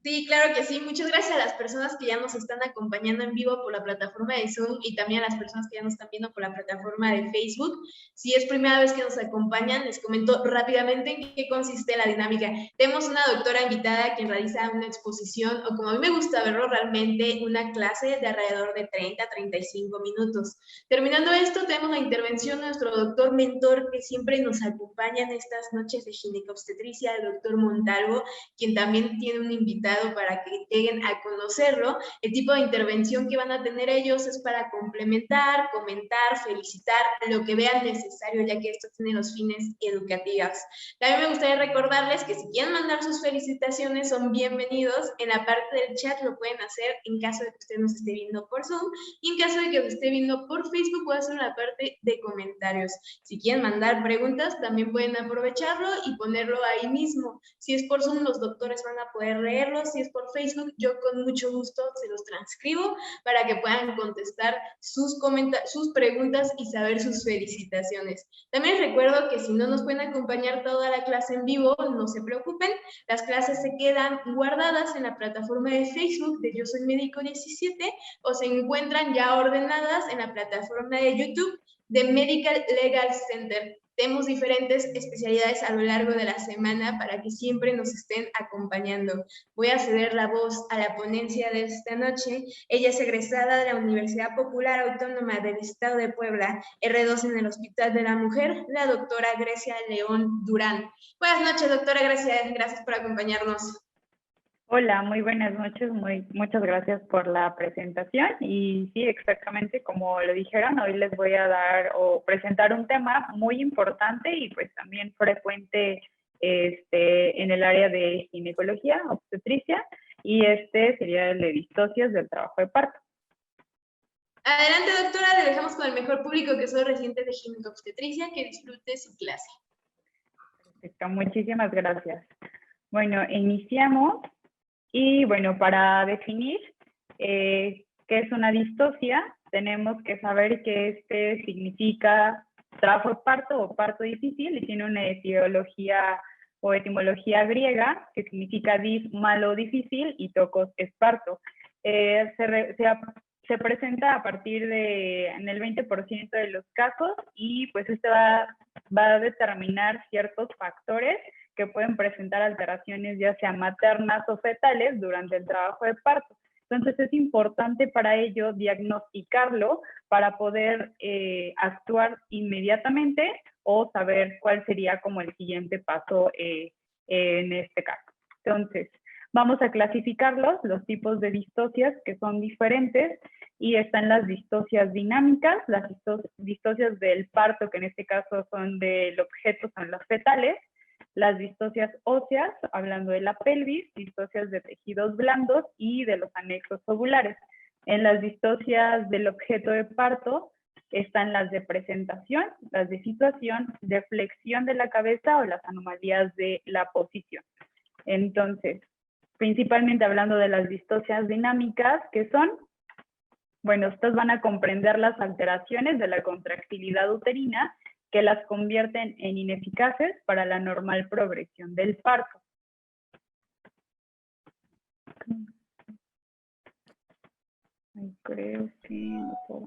Sí, claro que sí. Muchas gracias a las personas que ya nos están acompañando en vivo por la plataforma de Zoom y también a las personas que ya nos están viendo por la plataforma de Facebook. Si es primera vez que nos acompañan, les comento rápidamente en qué consiste la dinámica. Tenemos una doctora invitada quien realiza una exposición, o como a mí me gusta verlo realmente, una clase de alrededor de 30 a 35 minutos. Terminando esto, tenemos la intervención de nuestro doctor mentor que siempre nos acompaña en estas noches de ginecobstetricia, el doctor Montalvo, quien también tiene un invitado para que lleguen a conocerlo. El tipo de intervención que van a tener ellos es para complementar, comentar, felicitar, lo que vean necesario, ya que esto tiene los fines educativos. También me gustaría recordarles que si quieren mandar sus felicitaciones, son bienvenidos. En la parte del chat lo pueden hacer en caso de que usted nos esté viendo por Zoom, y en caso de que nos esté viendo por Facebook, puede hacer una parte de comentarios. Si quieren mandar preguntas, también pueden aprovecharlo y ponerlo ahí mismo. Si es por Zoom, los doctores van a poder leerlos. Si es por Facebook, yo con mucho gusto se los transcribo para que puedan contestar sus preguntas y saber sus felicitaciones. También les recuerdo que si no nos pueden acompañar toda la clase en vivo, no se preocupen, las clases se quedan guardadas en la plataforma de Facebook de Yo Soy Médico 17 o se encuentran ya ordenadas en la plataforma de YouTube de Medical Legal Center. Tenemos diferentes especialidades a lo largo de la semana para que siempre nos estén acompañando. Voy a ceder la voz a la ponencia de esta noche. Ella es egresada de la Universidad Popular Autónoma del Estado de Puebla, R2 en el Hospital de la Mujer, la doctora Grecia León Durán. Buenas noches, doctora Grecia. Gracias por acompañarnos. Hola, muy buenas noches, muchas gracias por la presentación y sí, exactamente como lo dijeron, hoy les voy a dar o presentar un tema muy importante y pues también frecuente en el área de ginecología, obstetricia, y sería el de distocias del trabajo de parto. Adelante, doctora, le dejamos con el mejor público que son residentes de ginecobstetricia, que disfrute su clase. Perfecto, muchísimas gracias. Bueno, iniciamos. Y bueno, para definir qué es una distocia, tenemos que saber que significa trabajo de parto o parto difícil y tiene una etiología o etimología griega que significa dis, malo, difícil, y tocos es parto. Se presenta a partir en el 20% de los casos y pues va a determinar ciertos factores que pueden presentar alteraciones ya sea maternas o fetales durante el trabajo de parto. Entonces es importante para ello diagnosticarlo para poder actuar inmediatamente o saber cuál sería como el siguiente paso en este caso. Entonces, vamos a clasificarlos, los tipos de distocias que son diferentes, y están las distocias dinámicas, las distocias del parto, que en este caso son del objeto, son las fetales, las distocias óseas, hablando de la pelvis, distocias de tejidos blandos y de los anexos ovulares. En las distocias del objeto de parto están las de presentación, las de situación, de flexión de la cabeza o las anomalías de la posición. Entonces, principalmente hablando de las distocias dinámicas, ¿qué son? Bueno, estas van a comprender las alteraciones de la contractilidad uterina que las convierten en ineficaces para la normal progresión del parto. Creo que no puedo.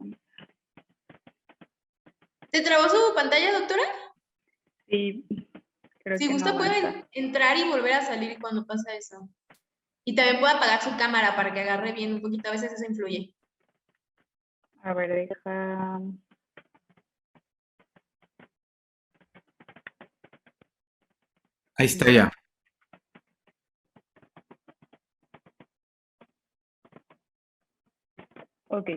¿Te trabó su pantalla, doctora? Sí, creo si que gusta no pueden entrar y volver a salir cuando pasa eso. Y también puede apagar su cámara para que agarre bien un poquito, a veces eso influye. A ver, deja... Ahí está ya. Ok.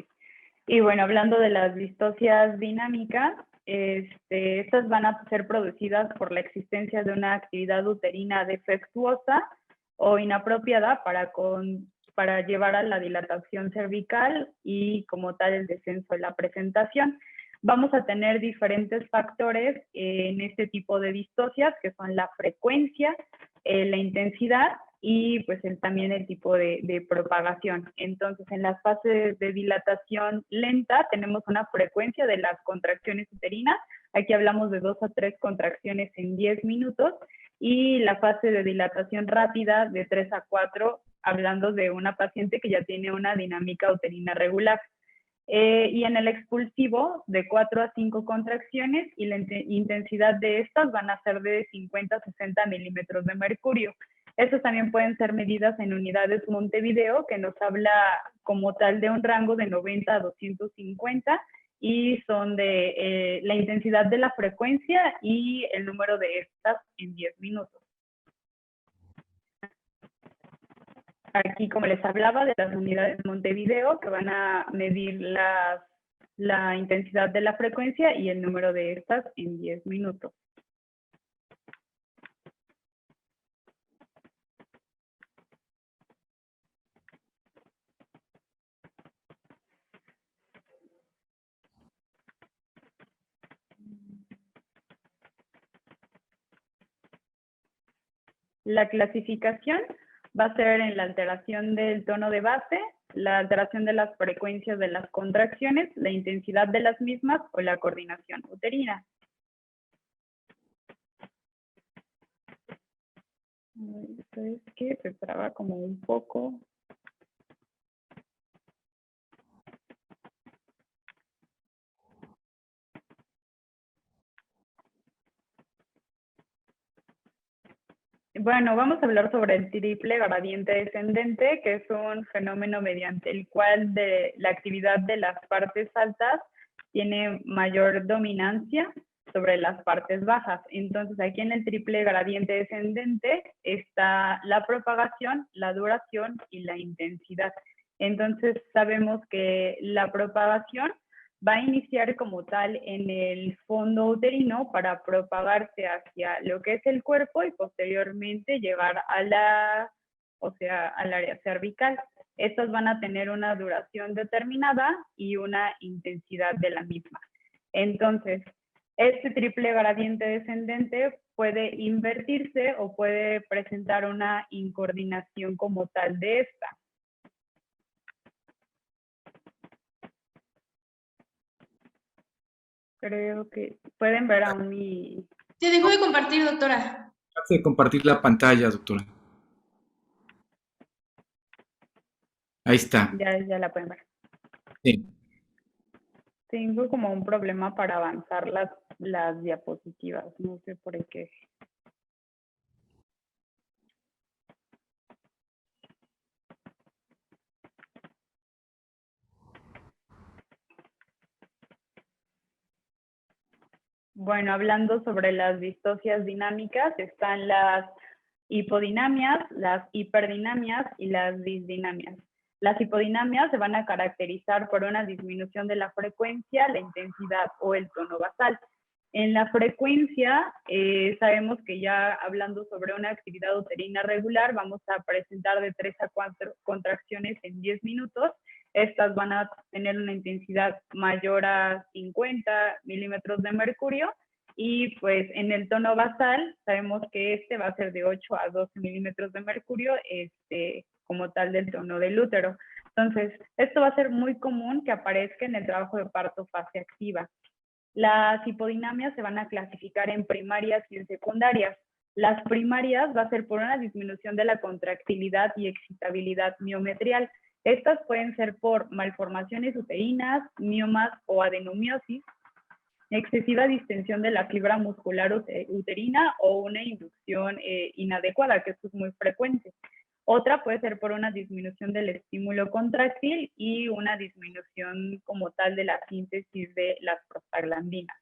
Y bueno, hablando de las distocias dinámicas, estas van a ser producidas por la existencia de una actividad uterina defectuosa o inapropiada para llevar a la dilatación cervical y como tal el descenso de la presentación. Vamos a tener diferentes factores en este tipo de distocias, que son la frecuencia, la intensidad y pues también el tipo de propagación. Entonces, en las fases de dilatación lenta tenemos una frecuencia de las contracciones uterinas. Aquí hablamos de 2 a 3 contracciones en 10 minutos. Y la fase de dilatación rápida de 3 a 4 hablando de una paciente que ya tiene una dinámica uterina regular. Y en el expulsivo, de 4 a 5 contracciones, y la intensidad de estas van a ser de 50 a 60 milímetros de mercurio. Estos también pueden ser medidas en unidades Montevideo, que nos habla como tal de un rango de 90 a 250, y son de la intensidad de la frecuencia y el número de estas en 10 minutos. Aquí, como les hablaba, de las unidades Montevideo, que van a medir la intensidad de la frecuencia y el número de estas en 10 minutos. La clasificación va a ser en la alteración del tono de base, la alteración de las frecuencias de las contracciones, la intensidad de las mismas o la coordinación uterina. Es que se traba como un poco. Bueno, vamos a hablar sobre el triple gradiente descendente, que es un fenómeno mediante el cual la actividad de las partes altas tiene mayor dominancia sobre las partes bajas. Entonces, aquí en el triple gradiente descendente está la propagación, la duración y la intensidad. Entonces, sabemos que la propagación va a iniciar como tal en el fondo uterino para propagarse hacia lo que es el cuerpo y posteriormente llegar a al área cervical. Estas van a tener una duración determinada y una intensidad de la misma. Entonces, este triple gradiente descendente puede invertirse o puede presentar una incoordinación como tal de esta. Creo que pueden ver aún mi... Se dejó de compartir, doctora. Hace compartir la pantalla, doctora. Ahí está. Ya la pueden ver. Sí. Tengo como un problema para avanzar las diapositivas, no sé por qué. Bueno, hablando sobre las distocias dinámicas, están las hipodinamias, las hiperdinamias y las disdinamias. Las hipodinamias se van a caracterizar por una disminución de la frecuencia, la intensidad o el tono basal. En la frecuencia, sabemos que ya hablando sobre una actividad uterina regular, vamos a presentar de 3 a 4 contracciones en 10 minutos. Estas van a tener una intensidad mayor a 50 milímetros de mercurio. Y pues en el tono basal, sabemos que este va a ser de 8 a 12 milímetros de mercurio, como tal del tono del útero. Entonces, esto va a ser muy común que aparezca en el trabajo de parto fase activa. Las hipodinamias se van a clasificar en primarias y en secundarias. Las primarias va a ser por una disminución de la contractilidad y excitabilidad miometrial. Estas pueden ser por malformaciones uterinas, miomas o adenomiosis, excesiva distensión de la fibra muscular uterina o una inducción inadecuada, que esto es muy frecuente. Otra puede ser por una disminución del estímulo contráctil y una disminución como tal de la síntesis de las prostaglandinas.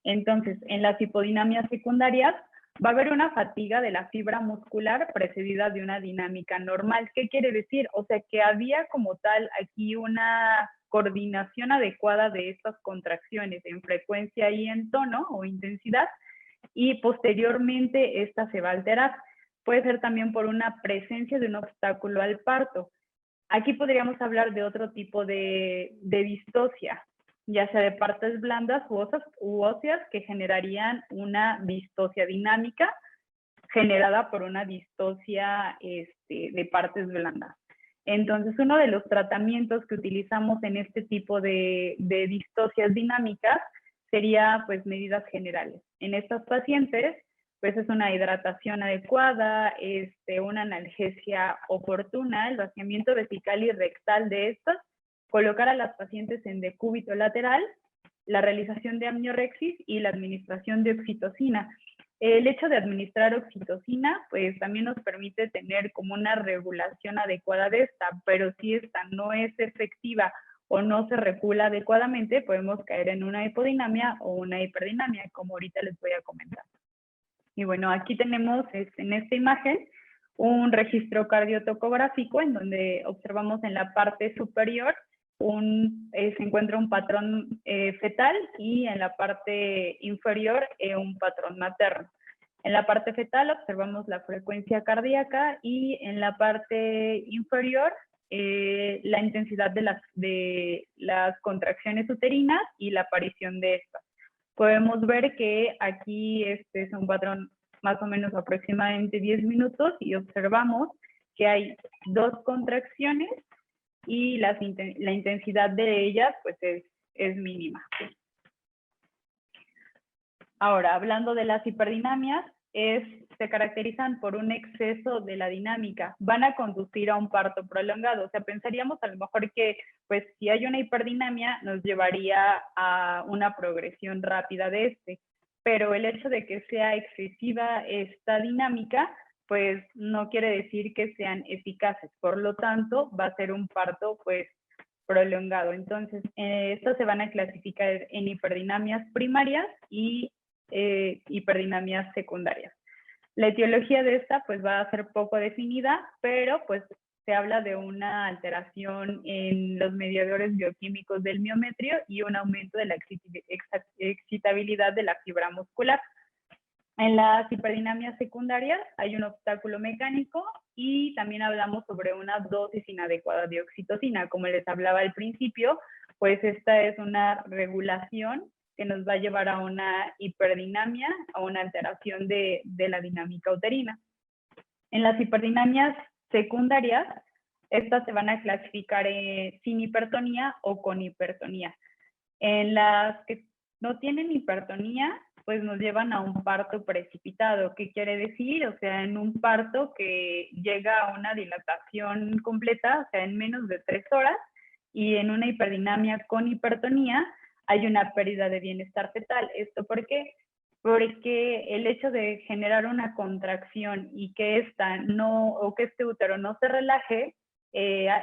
Entonces, en las hipodinamias secundarias va a haber una fatiga de la fibra muscular precedida de una dinámica normal. ¿Qué quiere decir? O sea, que había como tal aquí una coordinación adecuada de estas contracciones en frecuencia y en tono o intensidad, y posteriormente esta se va a alterar. Puede ser también por una presencia de un obstáculo al parto. Aquí podríamos hablar de otro tipo de distocia, ya sea de partes blandas u óseas, que generarían una distocia dinámica generada por una distocia de partes blandas. Entonces, uno de los tratamientos que utilizamos en este tipo de distocias dinámicas sería pues medidas generales. En estas pacientes, pues es una hidratación adecuada, una analgesia oportuna, el vaciamiento vesical y rectal de estas, colocar a las pacientes en decúbito lateral, la realización de amniorexis y la administración de oxitocina. El hecho de administrar oxitocina, pues también nos permite tener como una regulación adecuada de esta, pero si esta no es efectiva o no se regula adecuadamente, podemos caer en una hipodinamia o una hiperdinamia, como ahorita les voy a comentar. Y bueno, aquí tenemos en esta imagen un registro cardiotocográfico en donde observamos en la parte superior se encuentra un patrón fetal y en la parte inferior un patrón materno. En la parte fetal observamos la frecuencia cardíaca y en la parte inferior la intensidad de las contracciones uterinas y la aparición de estas. Podemos ver que aquí es un patrón más o menos aproximadamente 10 minutos y observamos que hay 2 contracciones y la intensidad de ellas pues es mínima. Ahora, hablando de las hiperdinamias, se caracterizan por un exceso de la dinámica, van a conducir a un parto prolongado. O sea, pensaríamos a lo mejor que pues si hay una hiperdinamia nos llevaría a una progresión rápida de pero el hecho de que sea excesiva esta dinámica pues no quiere decir que sean eficaces, por lo tanto va a ser un parto pues prolongado. Entonces, estos se van a clasificar en hiperdinamias primarias y hiperdinamias secundarias. La etiología de esta pues va a ser poco definida, pero pues se habla de una alteración en los mediadores bioquímicos del miometrio y un aumento de la excitabilidad de la fibra muscular. En las hiperdinamias secundarias hay un obstáculo mecánico y también hablamos sobre una dosis inadecuada de oxitocina. Como les hablaba al principio, pues esta es una regulación que nos va a llevar a una hiperdinamia, a una alteración de la dinámica uterina. En las hiperdinamias secundarias, estas se van a clasificar sin hipertonía o con hipertonía. En las que no tienen hipertonía, pues nos llevan a un parto precipitado. ¿Qué quiere decir? O sea, en un parto que llega a una dilatación completa, o sea, en menos de 3 horas, y en una hiperdinamia con hipertonía hay una pérdida de bienestar fetal. ¿Esto por qué? Porque el hecho de generar una contracción y que este útero no se relaje,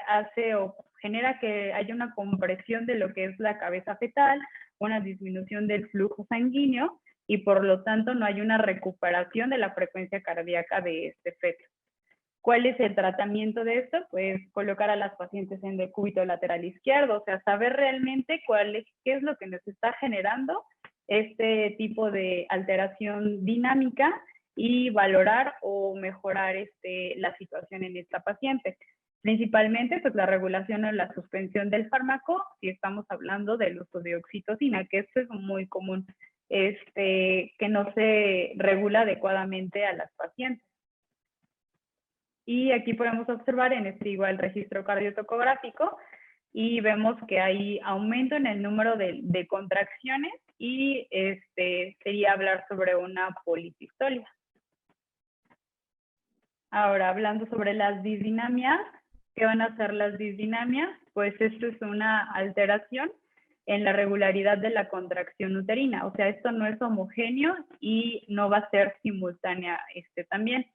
hace o genera que haya una compresión de lo que es la cabeza fetal, una disminución del flujo sanguíneo y por lo tanto no hay una recuperación de la frecuencia cardíaca de este feto. ¿Cuál es el tratamiento de esto? Pues colocar a las pacientes en decúbito lateral izquierdo, o sea, saber realmente qué es lo que nos está generando este tipo de alteración dinámica y valorar o mejorar la situación en esta paciente. Principalmente, pues la regulación o la suspensión del fármaco, si estamos hablando del uso de oxitocina, que esto es muy común, que no se regula adecuadamente a las pacientes. Y aquí podemos observar en igual registro cardiotocográfico y vemos que hay aumento en el número de contracciones y sería hablar sobre una polisistolia. Ahora, hablando sobre las disdinamias, ¿qué van a ser las disdinamias? Pues esto es una alteración en la regularidad de la contracción uterina. O sea, esto no es homogéneo y no va a ser simultánea también.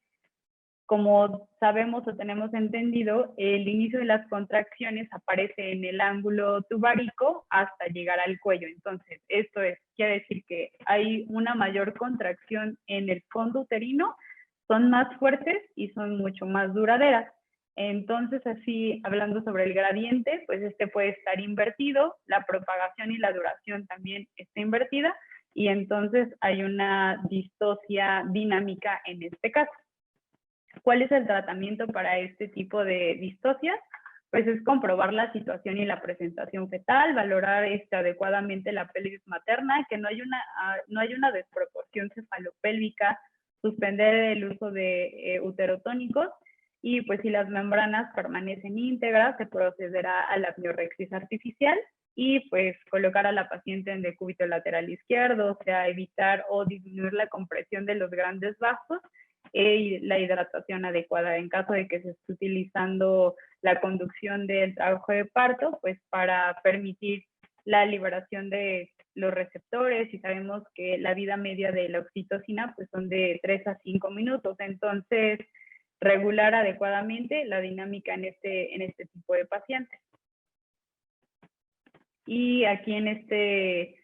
Como sabemos o tenemos entendido, el inicio de las contracciones aparece en el ángulo tubárico hasta llegar al cuello. Entonces, esto quiere decir que hay una mayor contracción en el fondo uterino, son más fuertes y son mucho más duraderas. Entonces, así, hablando sobre el gradiente, pues puede estar invertido, la propagación y la duración también está invertida, y entonces hay una distocia dinámica en este caso. ¿Cuál es el tratamiento para este tipo de distocias? Pues es comprobar la situación y la presentación fetal, valorar adecuadamente la pelvis materna, que no hay una desproporción cefalopélvica, suspender el uso de uterotónicos y pues si las membranas permanecen íntegras se procederá a la amniorexis artificial y pues colocar a la paciente en decúbito lateral izquierdo, o sea, evitar o disminuir la compresión de los grandes vasos y la hidratación adecuada en caso de que se esté utilizando la conducción del trabajo de parto, pues para permitir la liberación de los receptores, y sabemos que la vida media de la oxitocina pues son de 3 a 5 minutos, entonces regular adecuadamente la dinámica en este tipo de pacientes. Y aquí en este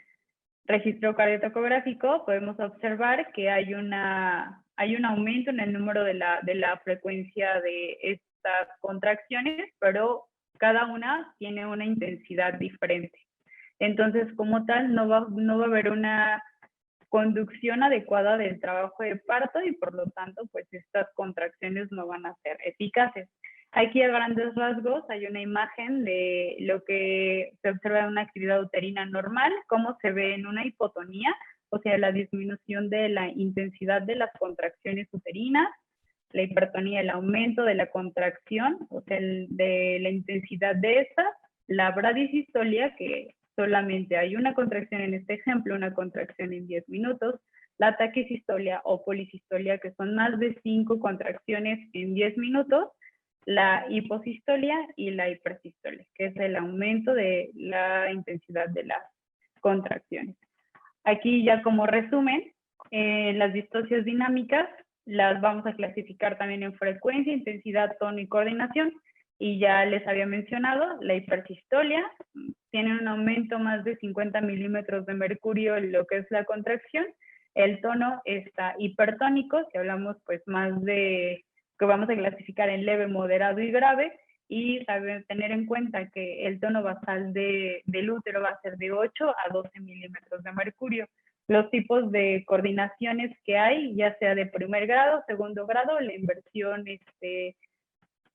registro cardiotocográfico podemos observar que hay un aumento en el número de la frecuencia de estas contracciones, pero cada una tiene una intensidad diferente. Entonces, como tal, no va a haber una conducción adecuada del trabajo de parto y por lo tanto, pues estas contracciones no van a ser eficaces. Aquí a grandes rasgos hay una imagen de lo que se observa en una actividad uterina normal, cómo se ve en una hipotonía, o sea, la disminución de la intensidad de las contracciones uterinas, la hipertonía, el aumento de la contracción, o sea, de la intensidad de esta, la bradisistolia, que solamente hay una contracción en este ejemplo, una contracción en 10 minutos, la taquisistolia o polisistolia, que son más de 5 contracciones en 10 minutos, la hiposistolia y la hipersistolia, que es el aumento de la intensidad de las contracciones. Aquí ya como resumen, las distocias dinámicas las vamos a clasificar también en frecuencia, intensidad, tono y coordinación. Y ya les había mencionado, la hipersistolia tiene un aumento más de 50 milímetros de mercurio en lo que es la contracción. El tono está hipertónico, si hablamos pues más de que vamos a clasificar en leve, moderado y grave, y tener en cuenta que el tono basal del útero va a ser de 8 a 12 milímetros de mercurio. Los tipos de coordinaciones que hay, ya sea de primer grado, segundo grado, la inversión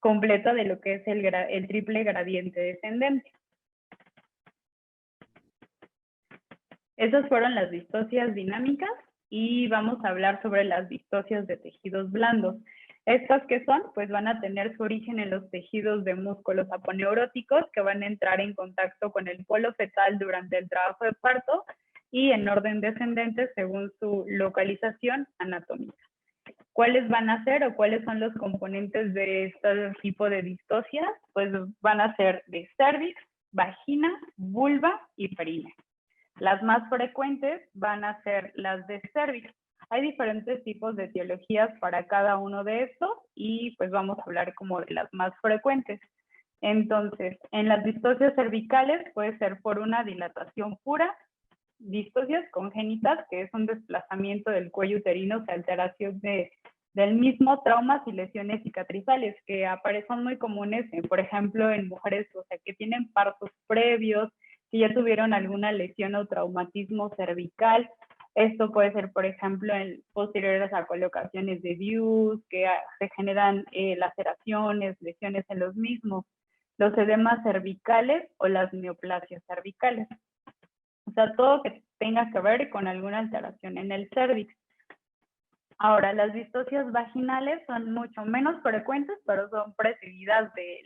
completa de lo que es el triple gradiente descendente. Esas fueron las distocias dinámicas y vamos a hablar sobre las distocias de tejidos blandos. Estas que son, pues van a tener su origen en los tejidos de músculos aponeuróticos que van a entrar en contacto con el polo fetal durante el trabajo de parto y en orden descendente según su localización anatómica. ¿Cuáles van a ser o cuáles son los componentes de este tipo de distocias? Pues van a ser de cervix, vagina, vulva y períneo. Las más frecuentes van a ser las de cervix. Hay diferentes tipos de etiologías para cada uno de estos y pues vamos a hablar como de las más frecuentes. Entonces, en las distocias cervicales puede ser por una dilatación pura, distocias congénitas, que es un desplazamiento del cuello uterino, o sea, alteración del mismo, traumas y lesiones cicatrizales, que son muy comunes, por ejemplo, en mujeres, o sea, que tienen partos previos, que ya tuvieron alguna lesión o traumatismo cervical. Esto puede ser, por ejemplo, posteriores a colocaciones de DIUs, que se generan laceraciones, lesiones en los mismos, los edemas cervicales o las neoplasias cervicales. O sea, todo que tenga que ver con alguna alteración en el cérvix. Ahora, las distocias vaginales son mucho menos frecuentes, pero son precedidas de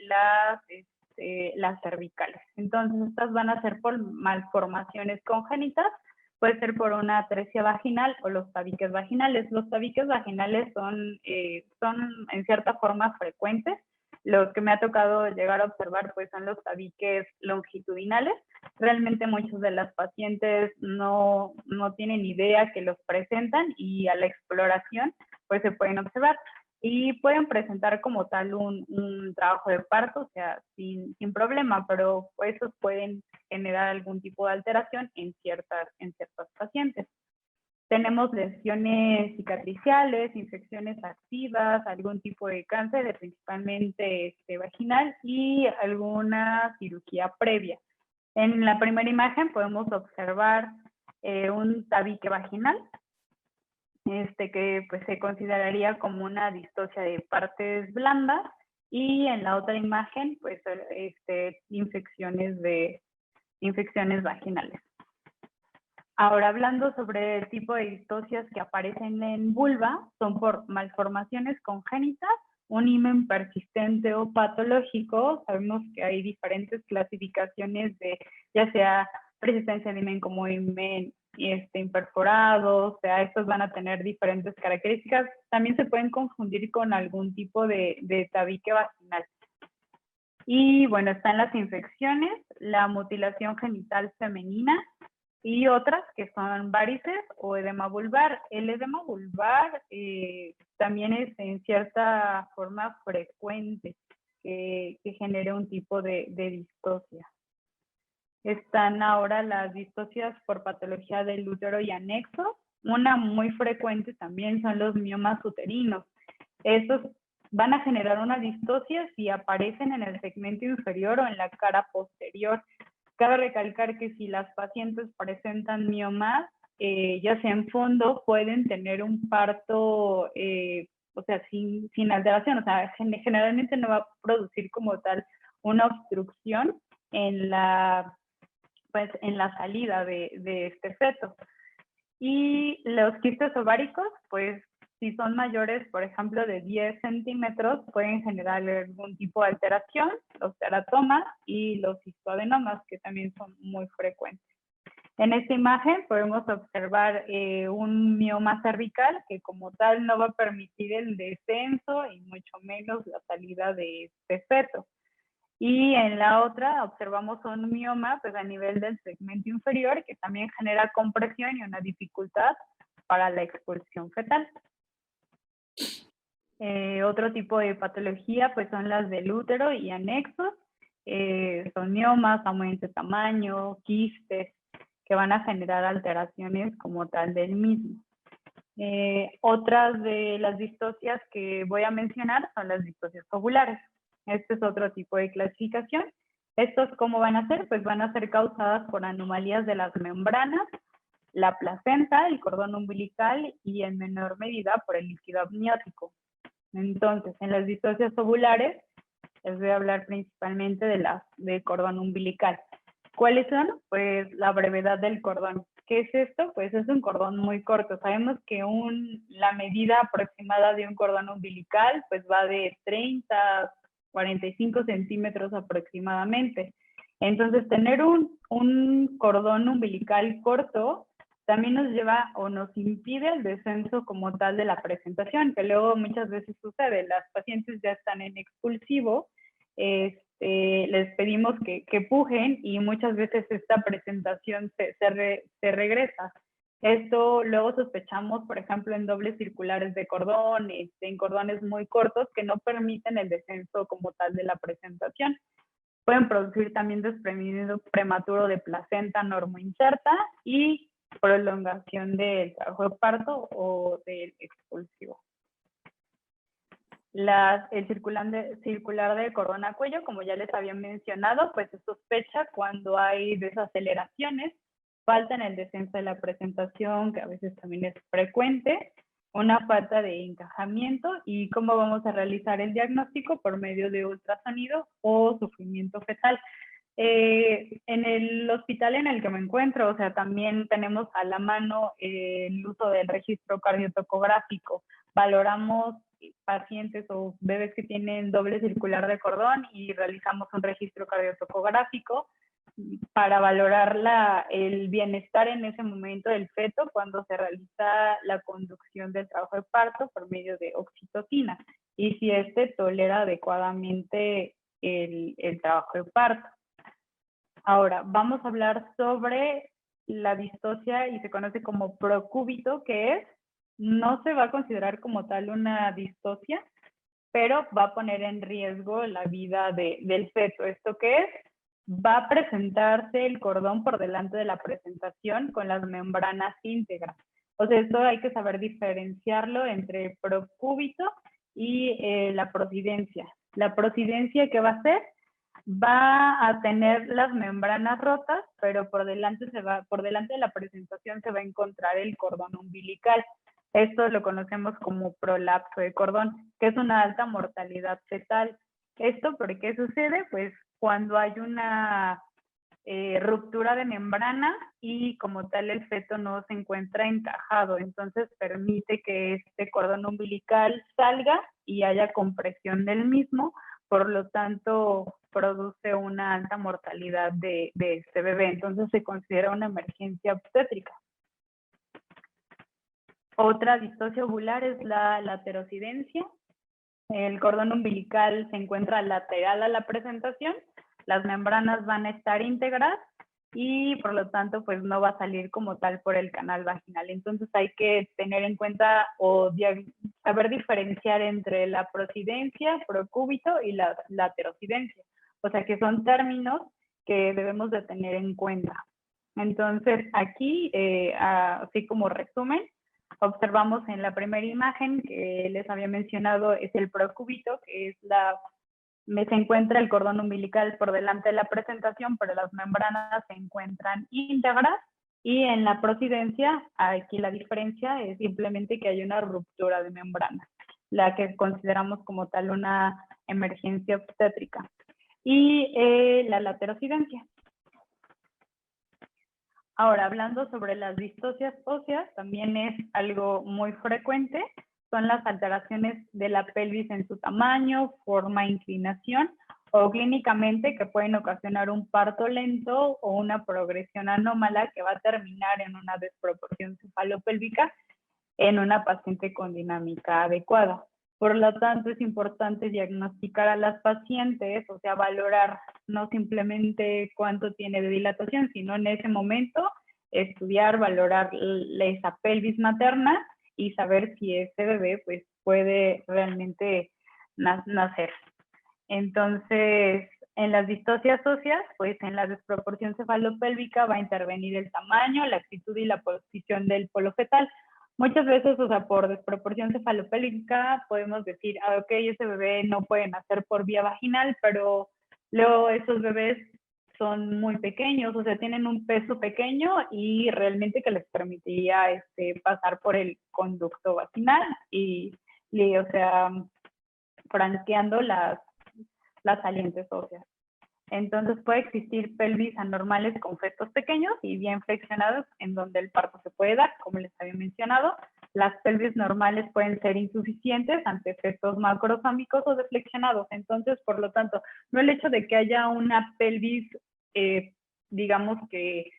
las cervicales. Entonces, estas van a ser por malformaciones congénitas, puede ser por una atresia vaginal o los tabiques vaginales. Los tabiques vaginales son en cierta forma frecuentes. Los que me ha tocado llegar a observar pues son los tabiques longitudinales. Realmente muchos de las pacientes no tienen idea que los presentan y a la exploración pues se pueden observar. Y pueden presentar como tal un trabajo de parto, o sea, sin problema, pero esos pueden generar algún tipo de alteración en ciertas pacientes. Tenemos lesiones cicatriciales, infecciones activas, algún tipo de cáncer, principalmente vaginal, y alguna cirugía previa. En la primera imagen podemos observar un tabique vaginal, que pues se consideraría como una distocia de partes blandas, y en la otra imagen pues infecciones vaginales. Ahora, hablando sobre el tipo de distocias que aparecen en vulva, son por malformaciones congénitas un himen persistente o patológico, sabemos que hay diferentes clasificaciones de ya sea persistencia de himen como himen imperforado, o sea, estos van a tener diferentes características. También se pueden confundir con algún tipo de tabique vaginal. Y bueno, están las infecciones, la mutilación genital femenina y otras que son varices o edema vulvar. El edema vulvar también es en cierta forma frecuente que genere un tipo de distocia. Están ahora las distocias por patología del útero y anexo. Una muy frecuente también son los miomas uterinos. Estos van a generar una distocia si aparecen en el segmento inferior o en la cara posterior. Cabe recalcar que si las pacientes presentan miomas, ya sea en fondo, pueden tener un parto, o sea, sin alteración. O sea, generalmente no va a producir como tal una obstrucción en la salida de este feto. Y los quistes ováricos, pues si son mayores, por ejemplo, de 10 centímetros, pueden generar algún tipo de alteración, los teratomas y los cistoadenomas, que también son muy frecuentes. En esta imagen podemos observar un mioma cervical que como tal no va a permitir el descenso y mucho menos la salida de este feto. Y en la otra observamos un mioma pues, a nivel del segmento inferior que también genera compresión y una dificultad para la expulsión fetal. Otro tipo de patología pues, son las del útero y anexos. Son miomas, aumento de tamaño, quistes, que van a generar alteraciones como tal del mismo. Otras de las distocias que voy a mencionar son las distocias ovulares. Este es otro tipo de clasificación. ¿Estos cómo van a ser? Pues van a ser causadas por anomalías de las membranas, la placenta, el cordón umbilical y en menor medida por el líquido amniótico. Entonces, en las distocias ovulares, les voy a hablar principalmente del cordón umbilical. ¿Cuáles son? Pues la brevedad del cordón. ¿Qué es esto? Pues es un cordón muy corto. Sabemos que la medida aproximada de un cordón umbilical pues va de 30 45 centímetros aproximadamente. Entonces, tener un cordón umbilical corto también nos lleva o nos impide el descenso como tal de la presentación, que luego muchas veces sucede. Las pacientes ya están en expulsivo, les pedimos que pujen y muchas veces esta presentación se regresa. Esto luego sospechamos, por ejemplo, en dobles circulares de cordón, en cordones muy cortos que no permiten el descenso como tal de la presentación. Pueden producir también desprendimiento prematuro de placenta normoinserta y prolongación del trabajo de parto o del expulsivo. El circular del cordón a cuello, como ya les había mencionado, pues se sospecha cuando hay desaceleraciones, falta en el descenso de la presentación, que a veces también es frecuente, una falta de encajamiento y cómo vamos a realizar el diagnóstico por medio de ultrasonido o sufrimiento fetal. En el hospital en el que me encuentro, o sea, también tenemos a la mano el uso del registro cardiotocográfico. Valoramos pacientes o bebés que tienen doble circular de cordón y realizamos un registro cardiotocográfico para valorar el bienestar en ese momento del feto cuando se realiza la conducción del trabajo de parto por medio de oxitocina y si tolera adecuadamente el trabajo de parto. Ahora, vamos a hablar sobre la distocia y se conoce como procúbito, que no se va a considerar como tal una distocia, pero va a poner en riesgo la vida del feto. ¿Esto qué es? Va a presentarse el cordón por delante de la presentación con las membranas íntegras. O sea, esto hay que saber diferenciarlo entre el procúbito y la prosidencia. La prosidencia, ¿qué va a hacer? Va a tener las membranas rotas, pero por delante de la presentación se va a encontrar el cordón umbilical. Esto lo conocemos como prolapso de cordón, que es una alta mortalidad fetal. ¿Esto por qué sucede? Pues cuando hay una ruptura de membrana y como tal el feto no se encuentra encajado, entonces permite que este cordón umbilical salga y haya compresión del mismo, por lo tanto produce una alta mortalidad de este bebé. Entonces se considera una emergencia obstétrica. Otra distocia ovular es la laterocidencia. El cordón umbilical se encuentra lateral a la presentación, las membranas van a estar íntegras y por lo tanto pues no va a salir como tal por el canal vaginal. Entonces hay que tener en cuenta o saber diferenciar entre la procidencia, procúbito y la laterocidencia. O sea que son términos que debemos de tener en cuenta. Entonces aquí, así como resumen, observamos en la primera imagen que les había mencionado es el procúbito, que es se encuentra el cordón umbilical por delante de la presentación, pero las membranas se encuentran íntegras. Y en la procidencia, aquí la diferencia es simplemente que hay una ruptura de membrana, la que consideramos como tal una emergencia obstétrica. Y la laterocidencia. Ahora, hablando sobre las distocias óseas, también es algo muy frecuente, son las alteraciones de la pelvis en su tamaño, forma, inclinación, o clínicamente que pueden ocasionar un parto lento o una progresión anómala que va a terminar en una desproporción cefalopélvica en una paciente con dinámica adecuada. Por lo tanto, es importante diagnosticar a las pacientes, o sea, valorar no simplemente cuánto tiene de dilatación, sino en ese momento estudiar, valorar esa pelvis materna y saber si ese bebé pues, puede realmente nacer. Entonces, en las distocias óseas, pues en la desproporción cefalopélvica va a intervenir el tamaño, la actitud y la posición del polo fetal. Muchas veces, o sea, por desproporción cefalopélvica podemos decir, ok, ese bebé no puede nacer por vía vaginal, pero luego esos bebés son muy pequeños, o sea, tienen un peso pequeño y realmente que les permitiría pasar por el conducto vaginal y o sea, franqueando las salientes óseas. Entonces puede existir pelvis anormales con fetos pequeños y bien flexionados en donde el parto se puede dar, como les había mencionado. Las pelvis normales pueden ser insuficientes ante fetos macrosómicos o deflexionados. Entonces, por lo tanto, no el hecho de que haya una pelvis, digamos que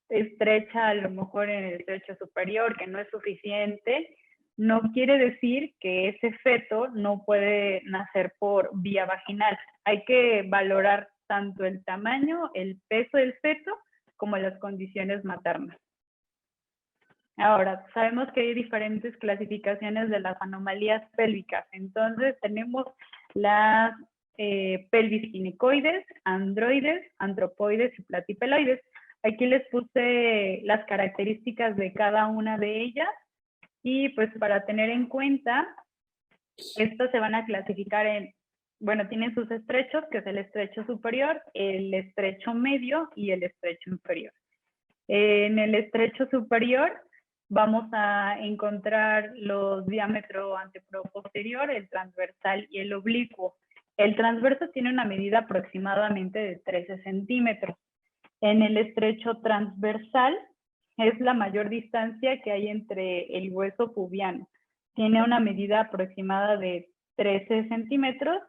estrecha, a lo mejor en el estrecho superior, que no es suficiente, no quiere decir que ese feto no puede nacer por vía vaginal. Hay que valorar tanto el tamaño, el peso del feto, como las condiciones maternas. Ahora, sabemos que hay diferentes clasificaciones de las anomalías pélvicas. Entonces, tenemos las pelvis ginecoides, androides, antropoides y platipeloides. Aquí les puse las características de cada una de ellas. Y pues para tener en cuenta, estas se van a clasificar en, bueno, tienen sus estrechos, que es el estrecho superior, el estrecho medio y el estrecho inferior. En el estrecho superior vamos a encontrar los diámetros anteproposterior, el transversal y el oblicuo. El transverso tiene una medida aproximadamente de 13 centímetros. En el estrecho transversal es la mayor distancia que hay entre el hueso pubiano. Tiene una medida aproximada de 13 centímetros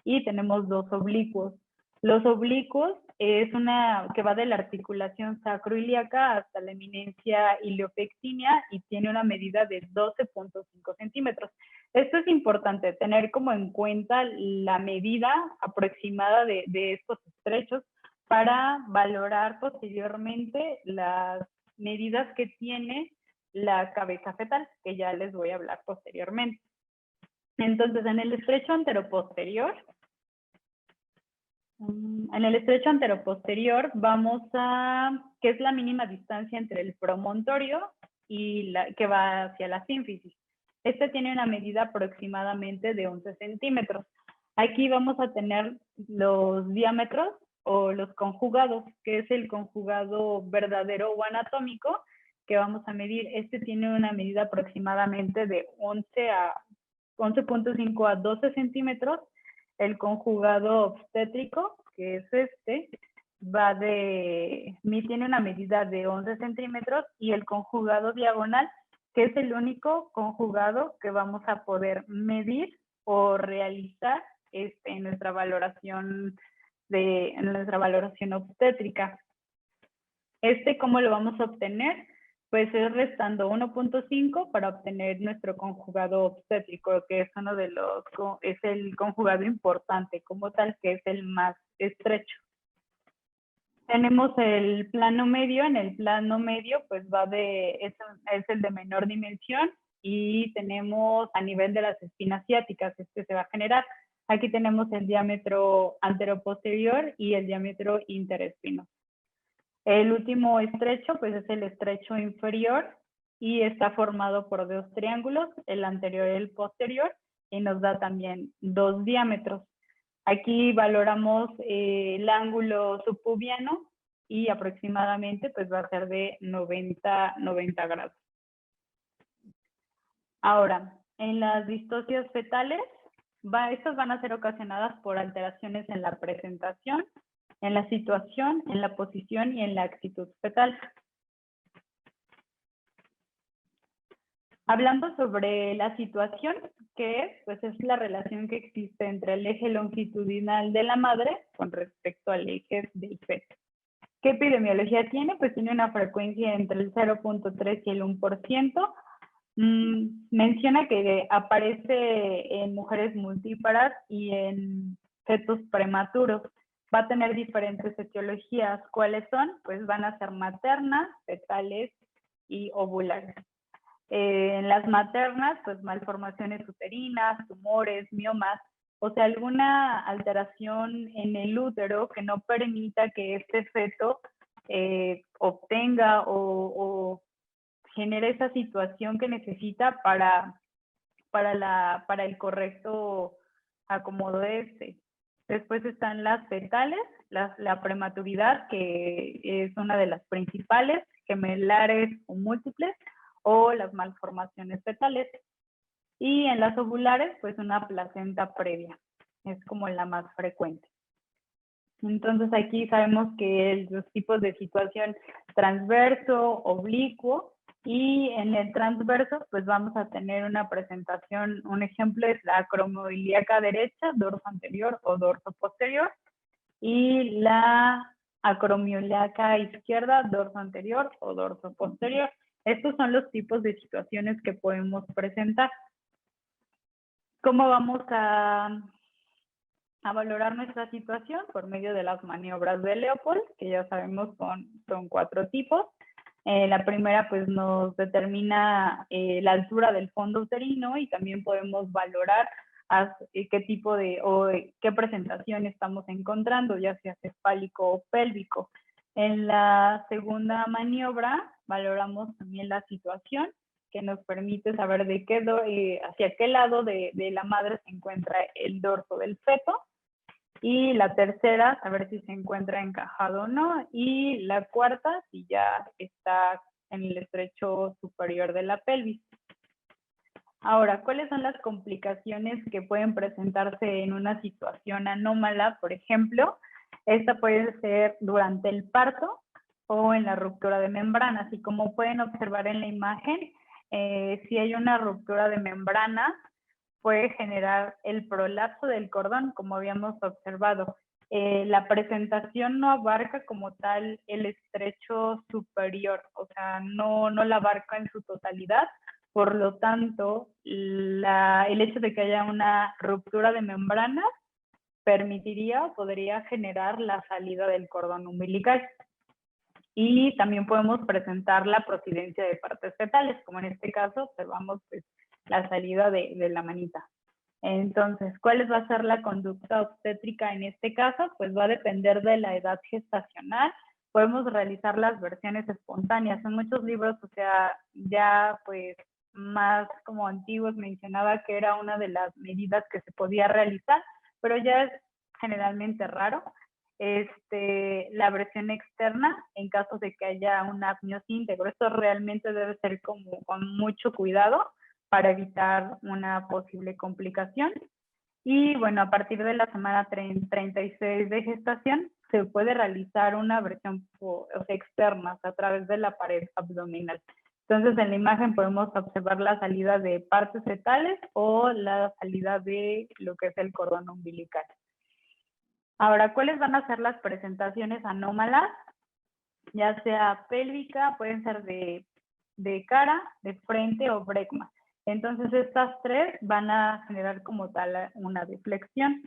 y tenemos dos oblicuos. Los oblicuos es una que va de la articulación sacroiliaca hasta la eminencia iliopectínea y tiene una medida de 12.5 centímetros. Esto es importante, tener como en cuenta la medida aproximada de estos estrechos para valorar posteriormente las medidas que tiene la cabeza fetal, que ya les voy a hablar posteriormente. Entonces, en el estrecho anteroposterior, vamos a, que es la mínima distancia entre el promontorio y que va hacia la sínfisis. Este tiene una medida aproximadamente de 11 centímetros. Aquí vamos a tener los diámetros o los conjugados, que es el conjugado verdadero o anatómico que vamos a medir. Este tiene una medida aproximadamente de 11.5 a 12 centímetros. El conjugado obstétrico, que es tiene una medida de 11 centímetros y el conjugado diagonal, que es el único conjugado que vamos a poder medir o realizar en nuestra valoración obstétrica. ¿Cómo lo vamos a obtener? Pues es restando 1.5 para obtener nuestro conjugado obstétrico, que es es el conjugado importante como tal, que es el más estrecho. Tenemos el plano medio. En el plano medio, pues es el de menor dimensión, y tenemos a nivel de las espinas ciáticas, se va a generar. Aquí tenemos el diámetro anteroposterior y el diámetro interespinoso. El último estrecho, pues es el estrecho inferior, y está formado por dos triángulos, el anterior y el posterior, y nos da también 2 diámetros. Aquí valoramos el ángulo subpubiano, y aproximadamente pues va a ser de 90 grados. Ahora, en las distocias fetales, estas van a ser ocasionadas por alteraciones en la presentación, en la situación, en la posición y en la actitud fetal. Hablando sobre la situación, pues es la relación que existe entre el eje longitudinal de la madre con respecto al eje del feto. ¿Qué epidemiología tiene? Pues tiene una frecuencia entre el 0.3 y el 1%. Menciona que aparece en mujeres multíparas y en fetos prematuros. Va a tener diferentes etiologías. ¿Cuáles son? Pues van a ser maternas, fetales y ovulares. En las maternas, pues malformaciones uterinas, tumores, miomas, o sea, alguna alteración en el útero que no permita que este feto obtenga o genere esa situación que necesita para el correcto acomodo de Después están las fetales, la prematuridad, que es una de las principales, gemelares o múltiples, o las malformaciones fetales. Y en las ovulares, pues una placenta previa, es como la más frecuente. Entonces aquí sabemos que los tipos de situación transverso, oblicuo, y en el transverso pues vamos a tener una presentación, un ejemplo es la acromiolíaca derecha, dorso anterior o dorso posterior, y la acromiolíaca izquierda, dorso anterior o dorso posterior. Estos son los tipos de situaciones que podemos presentar. ¿Cómo vamos a valorar nuestra situación? Por medio de las maniobras de Leopold, que ya sabemos son 4 tipos. La primera pues nos determina la altura del fondo uterino, y también podemos valorar qué tipo qué presentación estamos encontrando, ya sea cefálico o pélvico. En la segunda maniobra valoramos también la situación, que nos permite saber hacia qué lado de la madre se encuentra el dorso del feto. Y la tercera, saber si se encuentra encajado o no. Y la cuarta, si ya está en el estrecho superior de la pelvis. Ahora, ¿cuáles son las complicaciones que pueden presentarse en una situación anómala? Por ejemplo, esta puede ser durante el parto o en la ruptura de membranas. Y como pueden observar en la imagen, si hay una ruptura de membrana, puede generar el prolapso del cordón, como habíamos observado. La presentación no abarca como tal el estrecho superior, o sea, no la abarca en su totalidad. Por lo tanto, el hecho de que haya una ruptura de membrana podría generar la salida del cordón umbilical. Y también podemos presentar la procidencia de partes fetales, como en este caso observamos pues, la salida de la manita. Entonces, ¿cuál va a ser la conducta obstétrica en este caso? Pues va a depender de la edad gestacional. Podemos realizar las versiones espontáneas. En muchos libros, o sea, ya pues más como antiguos mencionaba que era una de las medidas que se podía realizar, pero ya es generalmente raro. La versión externa en caso de que haya un apneo íntegro. Esto realmente debe ser como con mucho cuidado para evitar una posible complicación. Y bueno, a partir de la semana 36 de gestación se puede realizar una versión externa a través de la pared abdominal. Entonces, en la imagen podemos observar la salida de partes fetales o la salida de lo que es el cordón umbilical. Ahora, ¿cuáles van a ser las presentaciones anómalas? Ya sea pélvica, pueden ser de cara, de frente o brecma. Entonces, estas tres van a generar como tal una deflexión.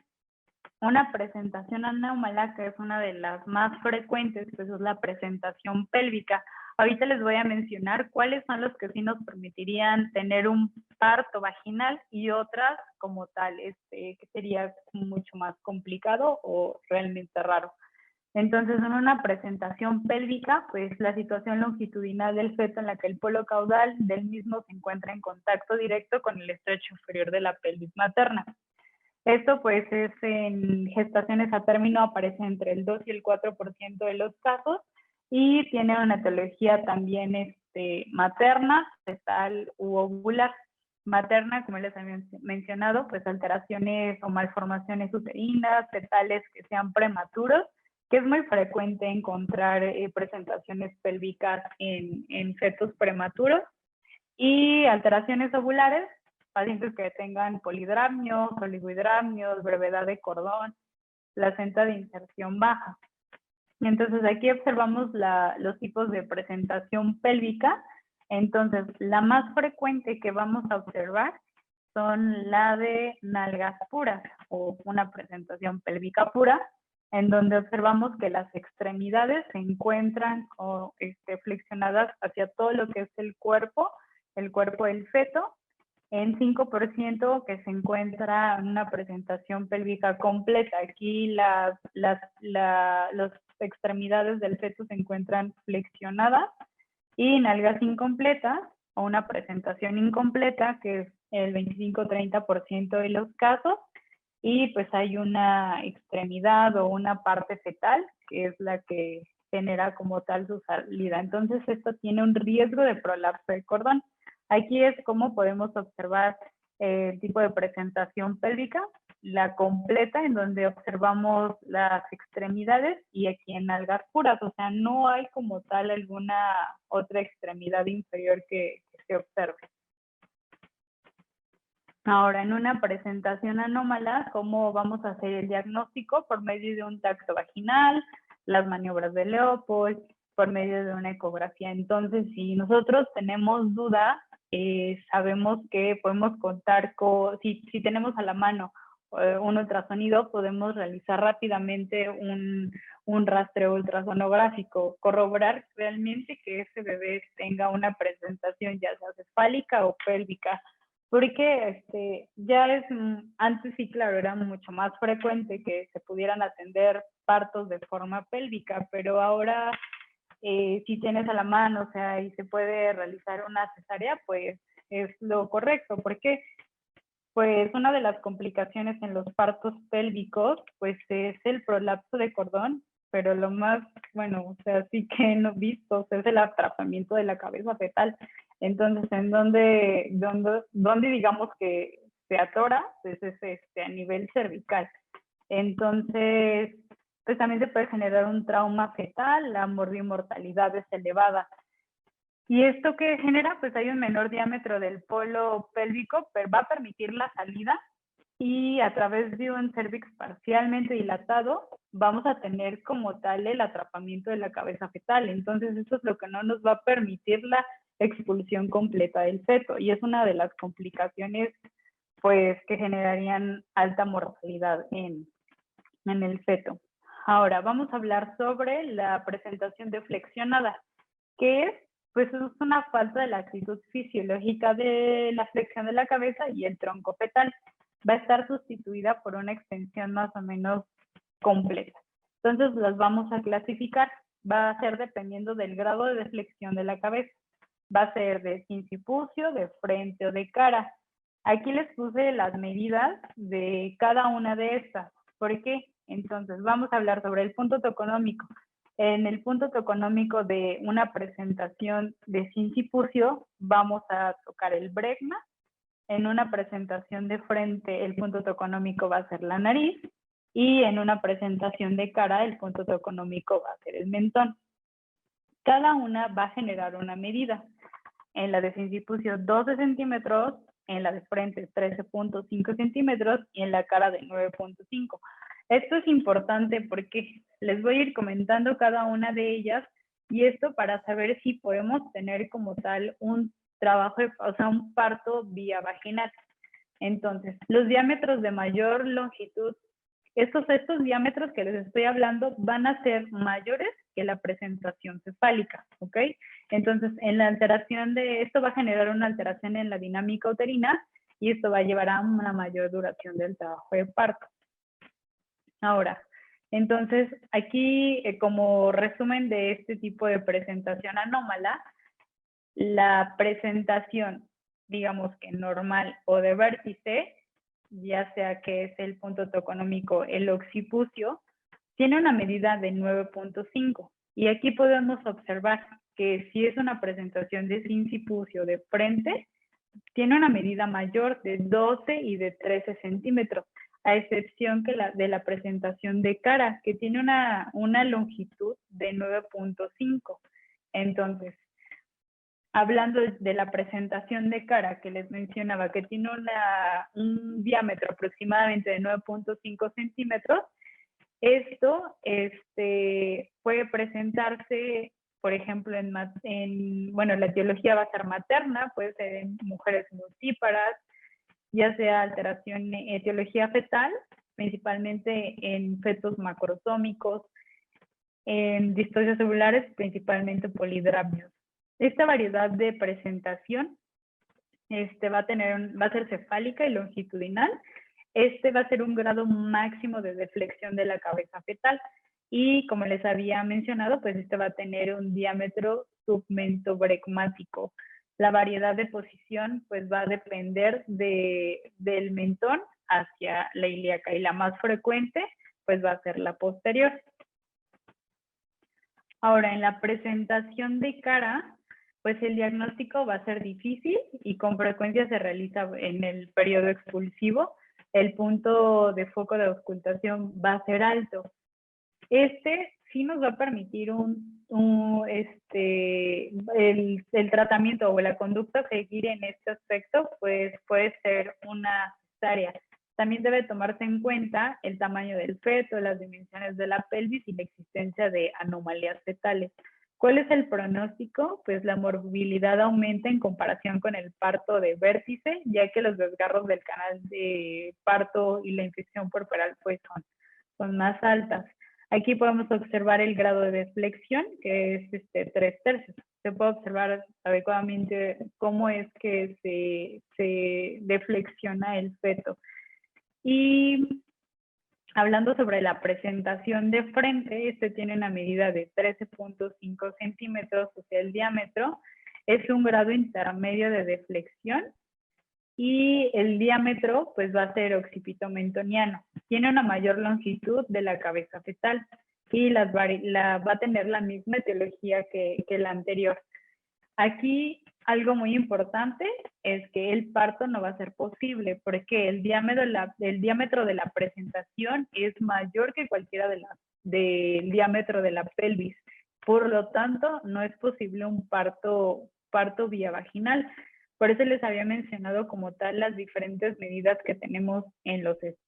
Una presentación anómala, que es una de las más frecuentes, pues es la presentación pélvica. Ahorita les voy a mencionar cuáles son los que sí nos permitirían tener un parto vaginal y otras como tal, que sería mucho más complicado o realmente raro. Entonces, en una presentación pélvica, pues la situación longitudinal del feto en la que el polo caudal del mismo se encuentra en contacto directo con el estrecho inferior de la pelvis materna. Esto pues es en gestaciones a término, aparece entre el 2 y el 4% de los casos y tiene una etiología también materna, fetal u ovular. Materna, como les había mencionado, pues alteraciones o malformaciones uterinas, fetales que sean prematuros, que es muy frecuente encontrar presentaciones pélvicas en fetos prematuros, y alteraciones ovulares, pacientes que tengan polidramnios, oligohidramnios, brevedad de cordón, placenta de inserción baja. Entonces aquí observamos los tipos de presentación pélvica. Entonces la más frecuente que vamos a observar son la de nalgas puras o una presentación pélvica pura, en donde observamos que las extremidades se encuentran flexionadas hacia todo lo que es el cuerpo del feto, en 5% que se encuentra en una presentación pélvica completa. Aquí las extremidades del feto se encuentran flexionadas, y nalgas incompletas o una presentación incompleta, que es el 25-30% de los casos, y pues hay una extremidad o una parte fetal que es la que genera como tal su salida. Entonces esto tiene un riesgo de prolapso del cordón. Aquí es como podemos observar el tipo de presentación pélvica, la completa, en donde observamos las extremidades, y aquí en nalgas puras, o sea, no hay como tal alguna otra extremidad inferior que se observe. Ahora, en una presentación anómala, ¿cómo vamos a hacer el diagnóstico? Por medio de un tacto vaginal, las maniobras de Leopold, por medio de una ecografía. Entonces, si nosotros tenemos duda, sabemos que podemos contar con, si tenemos a la mano un ultrasonido, podemos realizar rápidamente un rastreo ultrasonográfico, corroborar realmente que ese bebé tenga una presentación ya sea cefálica o pélvica, porque antes sí, claro, era mucho más frecuente que se pudieran atender partos de forma pélvica, pero ahora si tienes a la mano, o sea, y se puede realizar una cesárea, pues es lo correcto. ¿Por qué? Pues una de las complicaciones en los partos pélvicos, pues es el prolapso de cordón, pero lo más, bueno, o sea, sí que no visto, es el atrapamiento de la cabeza fetal. Entonces, ¿en dónde digamos que se atora? Pues es a nivel cervical. Entonces, pues también se puede generar un trauma fetal, la morbimortalidad es elevada. ¿Y esto qué genera? Pues hay un menor diámetro del polo pélvico, pero va a permitir la salida, y a través de un cérvix parcialmente dilatado vamos a tener como tal el atrapamiento de la cabeza fetal. Entonces eso es lo que no nos va a permitir la expulsión completa del feto, y es una de las complicaciones pues que generarían alta mortalidad en el feto. Ahora vamos a hablar sobre la presentación de flexionada, que es pues es una falta de la actitud fisiológica de la flexión de la cabeza y el tronco fetal. Va a estar sustituida por una extensión más o menos completa. Entonces las vamos a clasificar. Va a ser dependiendo del grado de flexión de la cabeza. Va a ser de sincipucio, de frente o de cara. Aquí les puse las medidas de cada una de estas. ¿Por qué? Entonces vamos a hablar sobre el punto toconómico. En el punto toconómico de una presentación de sincipucio vamos a tocar el brecma. En una presentación de frente el punto toconómico va a ser la nariz, y en una presentación de cara el punto toconómico va a ser el mentón. Cada una va a generar una medida. en la de sincipucio 12 centímetros, en la de frente 13.5 centímetros y en la cara de 9.5. Esto es importante porque les voy a ir comentando cada una de ellas y esto para saber si podemos tener como tal un trabajo, o sea, un parto vía vaginal. Entonces, los diámetros de mayor longitud, estos diámetros que les estoy hablando van a ser mayores que la presentación cefálica, ¿ok? Entonces, en la alteración de esto va a generar una alteración en la dinámica uterina y esto va a llevar a una mayor duración del trabajo de parto. Ahora, entonces, aquí como resumen de este tipo de presentación anómala, la presentación, digamos que normal o de vértice, ya sea que es el punto toconómico, el occipucio, tiene una medida de 9.5. Y aquí podemos observar que si es una presentación de sincipucio de frente, tiene una medida mayor de 12 y de 13 centímetros, a excepción que de la presentación de cara, que tiene una longitud de 9.5. Entonces, hablando de la presentación de cara que les mencionaba, que tiene un diámetro aproximadamente de 9.5 centímetros, esto puede presentarse, por ejemplo, bueno, la etiología va a ser materna, puede ser en mujeres multíparas, ya sea alteración etiología fetal, principalmente en fetos macrosómicos, en distocias celulares, principalmente polidrámicos. Esta variedad de presentación va a ser cefálica y longitudinal. Va a ser un grado máximo de deflexión de la cabeza fetal. Y como les había mencionado, pues va a tener un diámetro submentobregmático. La variedad de posición pues va a depender del mentón hacia la ilíaca y la más frecuente pues va a ser la posterior. Ahora, en la presentación de cara, pues el diagnóstico va a ser difícil y con frecuencia se realiza en el periodo expulsivo. El punto de foco de auscultación va a ser alto. Sí nos va a permitir el tratamiento o la conducta a seguir en este aspecto, pues puede ser una cesárea. También debe tomarse en cuenta el tamaño del feto, las dimensiones de la pelvis y la existencia de anomalías fetales. ¿Cuál es el pronóstico? Pues la morbilidad aumenta en comparación con el parto de vértice, ya que los desgarros del canal de parto y la infección puerperal pues son más altas. Aquí podemos observar el grado de deflexión, que es 3/3. Se puede observar adecuadamente cómo es que se deflexiona el feto. Y hablando sobre la presentación de frente, tiene una medida de 13.5 centímetros, o sea, el diámetro. Es un grado intermedio de deflexión. Y el diámetro pues va a ser occipito-mentoniano. Tiene una mayor longitud de la cabeza fetal y va a tener la misma etiología que la anterior. Aquí algo muy importante es que el parto no va a ser posible porque el diámetro de la presentación es mayor que cualquiera del diámetro de la pelvis. Por lo tanto, no es posible un parto vía vaginal. Por eso les había mencionado como tal las diferentes medidas que tenemos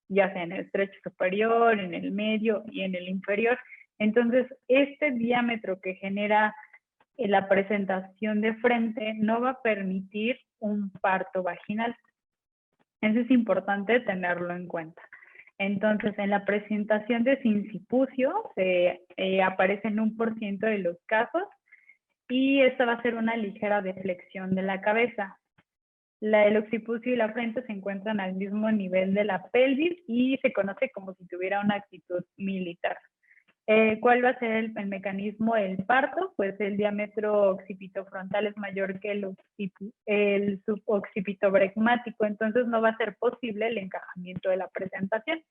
ya sea en el estrecho superior, en el medio y en el inferior. Entonces, este diámetro que genera la presentación de frente no va a permitir un parto vaginal. Eso es importante tenerlo en cuenta. Entonces, en la presentación de sincipucio aparece en 1% de los casos y esta va a ser una ligera deflexión de la cabeza. El occipucio y la frente se encuentran al mismo nivel de la pelvis y se conoce como si tuviera una actitud militar. ¿Cuál va a ser el mecanismo del parto? Pues el diámetro occipitofrontal es mayor que el suboccipitobregmático, entonces no va a ser posible el encajamiento de la presentación.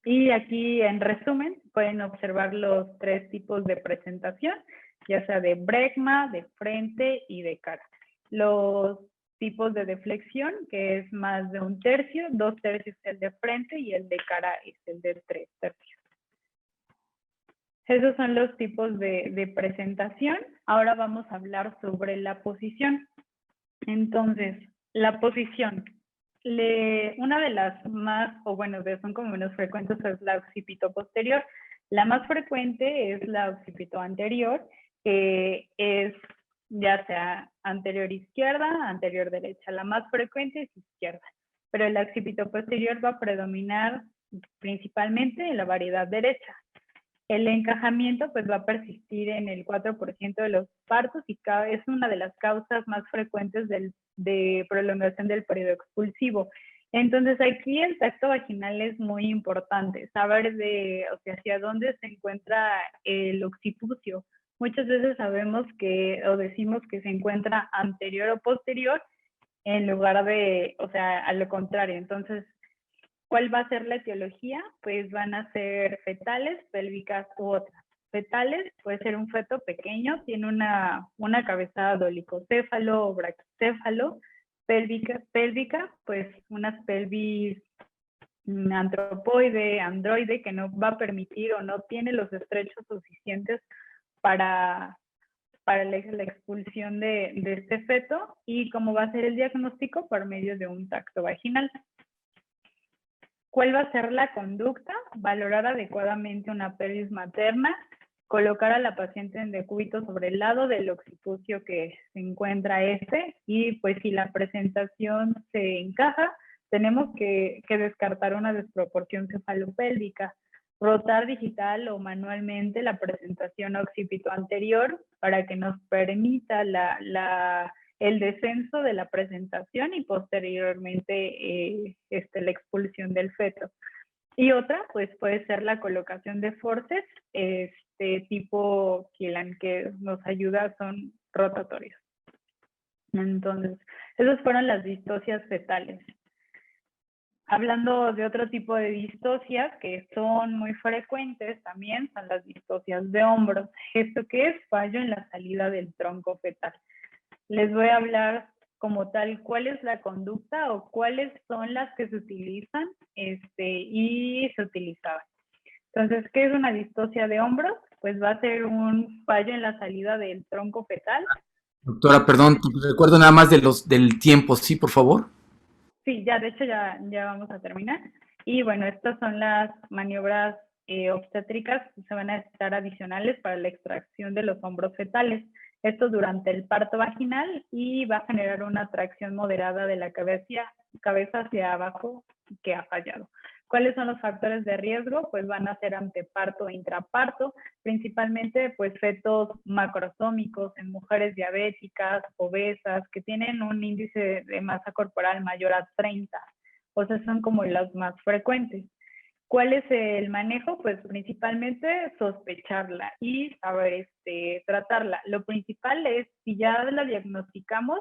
Y aquí, en resumen, pueden observar los 3 tipos de presentación, ya sea de bregma, de frente y de cara. Los tipos de deflexión, que es más de 1/3, 2/3 es el de frente y el de cara es el de 3/3. Esos son los tipos de presentación. Ahora vamos a hablar sobre la posición. Entonces, la posición. Una de las más, o bueno, son como menos frecuentes, es la occipito posterior. La más frecuente es la occipito anterior, que es ya sea anterior izquierda, anterior derecha. La más frecuente es izquierda, pero el occipito posterior va a predominar principalmente en la variedad derecha. El encajamiento pues va a persistir en el 4% de los partos y es una de las causas más frecuentes de prolongación del periodo expulsivo. Entonces aquí el tacto vaginal es muy importante, saber hacia dónde se encuentra el occipucio. Muchas veces sabemos o decimos que se encuentra anterior o posterior en lugar de, a lo contrario. Entonces, ¿cuál va a ser la etiología? Pues van a ser fetales, pélvicas u otras. Fetales puede ser un feto pequeño, tiene una cabeza dolicocéfalo o braquicéfalo. Pélvica, pues unas pelvis antropoide, androide, que no va a permitir o no tiene los estrechos suficientes para la expulsión de este feto. ¿Y cómo va a ser el diagnóstico? Por medio de un tacto vaginal. ¿Cuál va a ser la conducta? Valorar adecuadamente una pelvis materna, colocar a la paciente en decúbito sobre el lado del occipucio que se encuentra y pues si la presentación se encaja, tenemos que descartar una desproporción cefalopélvica, rotar digital o manualmente la presentación occipito anterior para que nos permita el descenso de la presentación y posteriormente la expulsión del feto. Y otra, pues puede ser la colocación de forceps, tipo Killian, que nos ayuda, son rotatorios. Entonces, esas fueron las distocias fetales. Hablando de otro tipo de distocias que son muy frecuentes también, son las distocias de hombros. ¿Esto qué es? Fallo en la salida del tronco fetal. Les voy a hablar como tal cuál es la conducta o cuáles son las que se utilizan y se utilizaban. Entonces, ¿qué es una distocia de hombros? Pues va a ser un fallo en la salida del tronco fetal. Doctora, perdón, recuerdo nada más del tiempo, ¿sí, por favor? Sí, de hecho ya vamos a terminar. Y bueno, estas son las maniobras obstétricas que se van a necesitar adicionales para la extracción de los hombros fetales. Esto durante el parto vaginal y va a generar una tracción moderada de la cabeza hacia abajo que ha fallado. ¿Cuáles son los factores de riesgo? Pues van a ser anteparto e intraparto, principalmente pues fetos macrosómicos en mujeres diabéticas, obesas, que tienen un índice de masa corporal mayor a 30. O sea, son como las más frecuentes. ¿Cuál es el manejo? Pues principalmente sospecharla y saber tratarla. Lo principal es, si ya la diagnosticamos,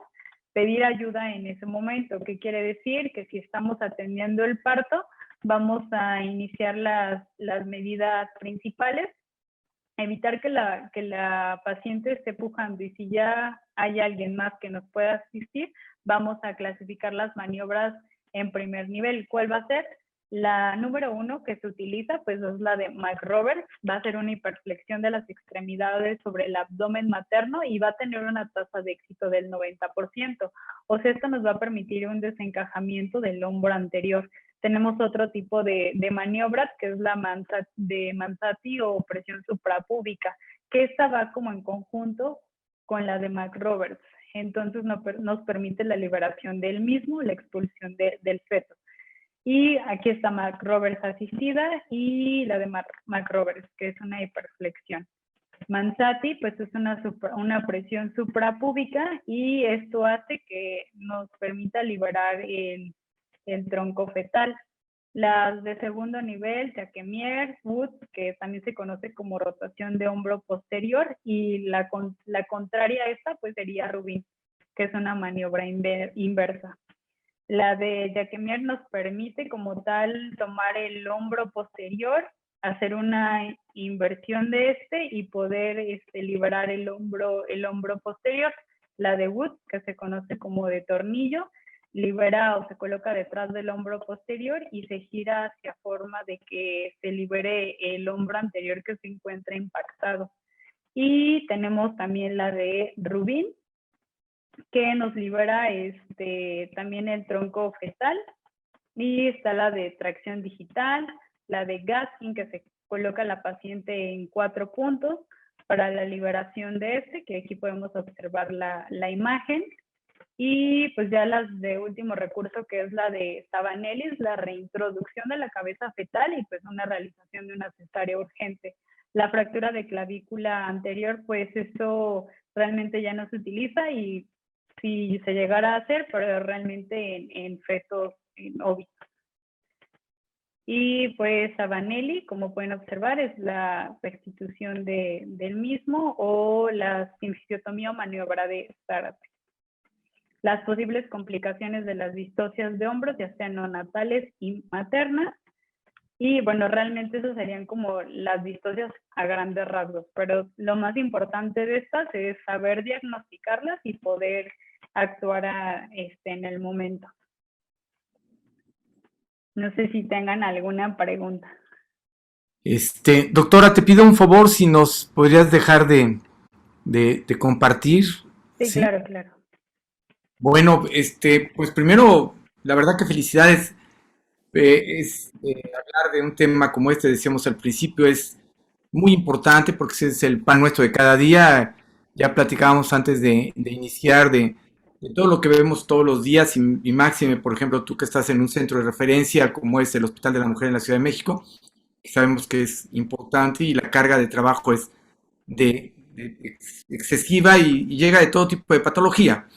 pedir ayuda en ese momento. ¿Qué quiere decir? Que si estamos atendiendo el parto, vamos a iniciar las medidas principales, evitar que la paciente esté pujando, y si ya hay alguien más que nos pueda asistir, vamos a clasificar las maniobras en primer nivel. ¿Cuál va a ser? La número 1 que se utiliza, pues es la de McRoberts. Va a ser una hiperflexión de las extremidades sobre el abdomen materno y va a tener una tasa de éxito del 90%. O sea, esto nos va a permitir un desencajamiento del hombro anterior. Tenemos otro tipo de maniobras, que es la de Mansati o presión suprapúbica, que esta va como en conjunto con la de McRoberts. Entonces nos permite la liberación del mismo, la expulsión del feto. Y aquí está McRoberts asistida y la de McRoberts, que es una hiperflexión. Mansati, pues es una presión suprapúbica y esto hace que nos permita liberar el tronco fetal. Las de segundo nivel, Jacquemies, Wood, que también se conoce como rotación de hombro posterior, y la contraria a esta pues sería Rubin, que es una maniobra inversa. La de Jacquemies nos permite como tal tomar el hombro posterior, hacer una inversión de y poder liberar el hombro posterior. La de Wood, que se conoce como de tornillo, libera o se coloca detrás del hombro posterior y se gira hacia forma de que se libere el hombro anterior que se encuentra impactado. Y tenemos también la de Rubin, que nos libera también el tronco fetal. Y está la de tracción digital, la de Gaskin, que se coloca la paciente en 4 puntos para la liberación de que aquí podemos observar la imagen. Y pues ya las de último recurso, que es la de Sabanellis, la reintroducción de la cabeza fetal y pues una realización de una cesárea urgente. La fractura de clavícula anterior, pues eso realmente ya no se utiliza, y si se llegara a hacer, pero realmente en fetos en óbitos. Y pues Sabanelli, como pueden observar, es la restitución del mismo, o la sinciotomía o maniobra de Zárate. Las posibles complicaciones de las distocias de hombros, ya sean neonatales y maternas. Y bueno, realmente eso serían como las distocias a grandes rasgos, pero lo más importante de estas es saber diagnosticarlas y poder actuar en el momento. No sé si tengan alguna pregunta. Doctora, te pido un favor, si nos podrías dejar de compartir. Sí, claro, claro. Bueno, pues primero, la verdad que felicidades. Hablar de un tema como este, decíamos al principio, es muy importante porque ese es el pan nuestro de cada día. Ya platicábamos antes de iniciar de todo lo que vemos todos los días, y máxime, por ejemplo, tú que estás en un centro de referencia como es el Hospital de la Mujer en la Ciudad de México, que sabemos que es importante y la carga de trabajo es excesiva, y llega de todo tipo de patología.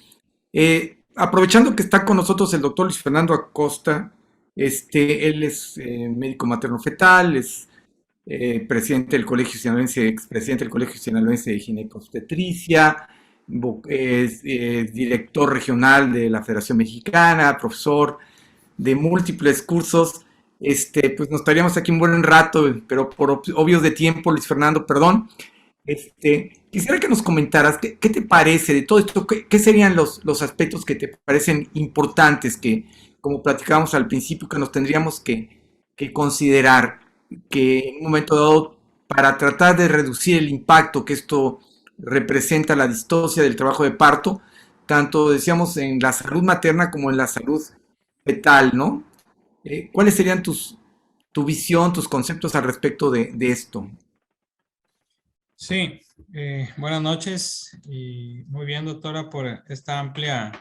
Aprovechando que está con nosotros el doctor Luis Fernando Acosta, él es médico materno-fetal, es presidente del Colegio Sinaloense, expresidente del Colegio Sinaloense de Ginecobstetricia, es director regional de la Federación Mexicana, profesor de múltiples cursos. Pues nos estaríamos aquí un buen rato, pero por obvios de tiempo, Luis Fernando, perdón. Quisiera que nos comentaras qué te parece de todo esto, qué serían los aspectos que te parecen importantes, que, como platicábamos al principio, que nos tendríamos que considerar, que en un momento dado, para tratar de reducir el impacto que esto representa, la distocia del trabajo de parto, tanto decíamos en la salud materna como en la salud fetal, ¿no? ¿Cuáles serían tu visión, tus conceptos al respecto de esto? Sí, buenas noches y muy bien, doctora, por esta amplia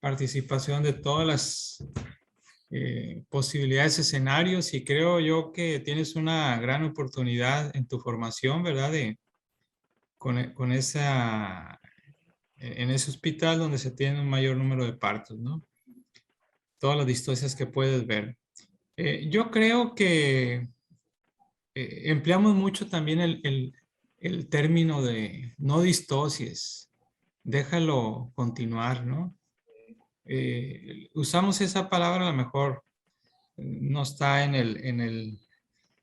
participación de todas las posibilidades, escenarios, y creo yo que tienes una gran oportunidad en tu formación, ¿verdad? Con esa, en ese hospital donde se tiene un mayor número de partos, ¿no? Todas las distocias que puedes ver. Yo creo que empleamos mucho también el término de no distocias, déjalo continuar, ¿no? Usamos esa palabra, a lo mejor no está en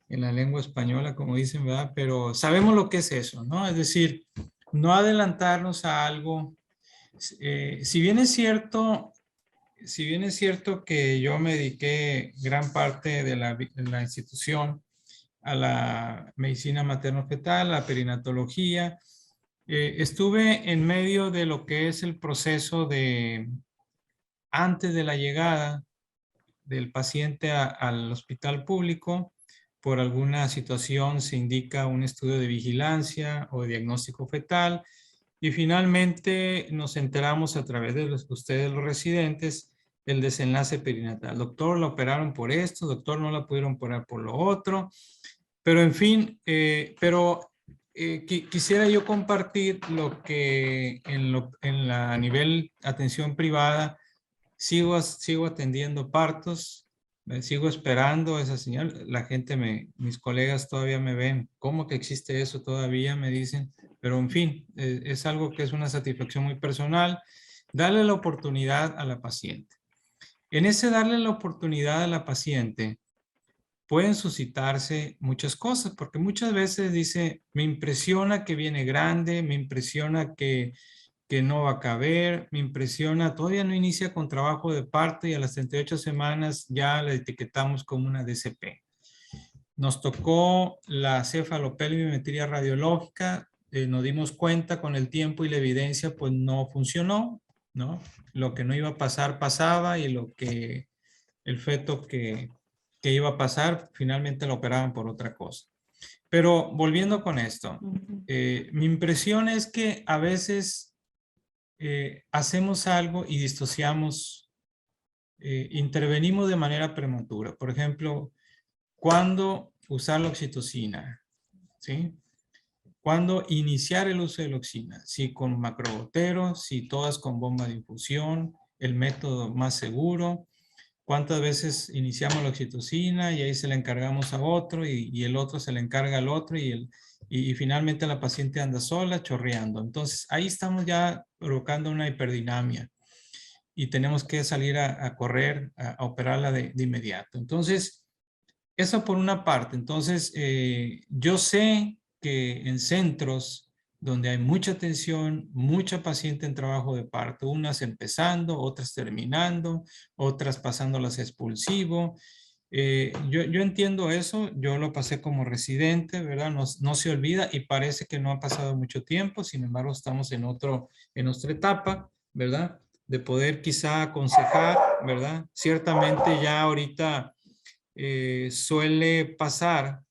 la lengua española, como dicen, ¿verdad? Pero sabemos lo que es eso, ¿no? Es decir, no adelantarnos a algo. Si bien es cierto que yo me dediqué gran parte de la institución a la medicina materno-fetal, a la perinatología, estuve en medio de lo que es el proceso de antes de la llegada del paciente al hospital público. Por alguna situación se indica un estudio de vigilancia o de diagnóstico fetal, y finalmente nos enteramos a través de ustedes los residentes el desenlace perinatal. Doctor, la operaron por esto, doctor, no la pudieron operar por lo otro. Pero en fin, quisiera yo compartir lo que a nivel atención privada sigo atendiendo partos, sigo esperando esa señal. La gente, mis colegas todavía me ven, ¿cómo que existe eso todavía? Me dicen, pero en fin, es algo que es una satisfacción muy personal, darle la oportunidad a la paciente. En ese darle la oportunidad a la paciente, pueden suscitarse muchas cosas, porque muchas veces dice, me impresiona que viene grande, me impresiona que que no va a caber. Me impresiona, todavía no inicia con trabajo de parto y a las 38 semanas ya la etiquetamos como una DCP. Nos tocó la cefalopelvimetría radiológica, nos dimos cuenta con el tiempo y la evidencia pues no funcionó, ¿no? Lo que no iba a pasar pasaba y lo que el feto que iba a pasar finalmente lo operaban por otra cosa. Pero volviendo con esto, mi impresión es que a veces hacemos algo y disociamos, intervenimos de manera prematura. Por ejemplo, ¿cuándo usar la oxitocina? ¿Sí? ¿Cuándo iniciar el uso de la oxina? Si con macrogotero, si todas con bomba de infusión, el método más seguro. ¿Cuántas veces iniciamos la oxitocina y ahí se la encargamos a otro y el otro se le encarga al otro y finalmente la paciente anda sola chorreando? Entonces ahí estamos ya provocando una hiperdinamia y tenemos que salir a correr, a operarla de inmediato. Entonces, eso por una parte. Entonces, yo sé que en centros donde hay mucha atención, mucha paciente en trabajo de parto, unas empezando, otras terminando, otras pasándolas a expulsivo. Yo entiendo eso, yo lo pasé como residente, ¿verdad? No se olvida y parece que no ha pasado mucho tiempo, sin embargo estamos en otra etapa, ¿verdad? De poder quizá aconsejar, ¿verdad? Ciertamente ya ahorita suele pasar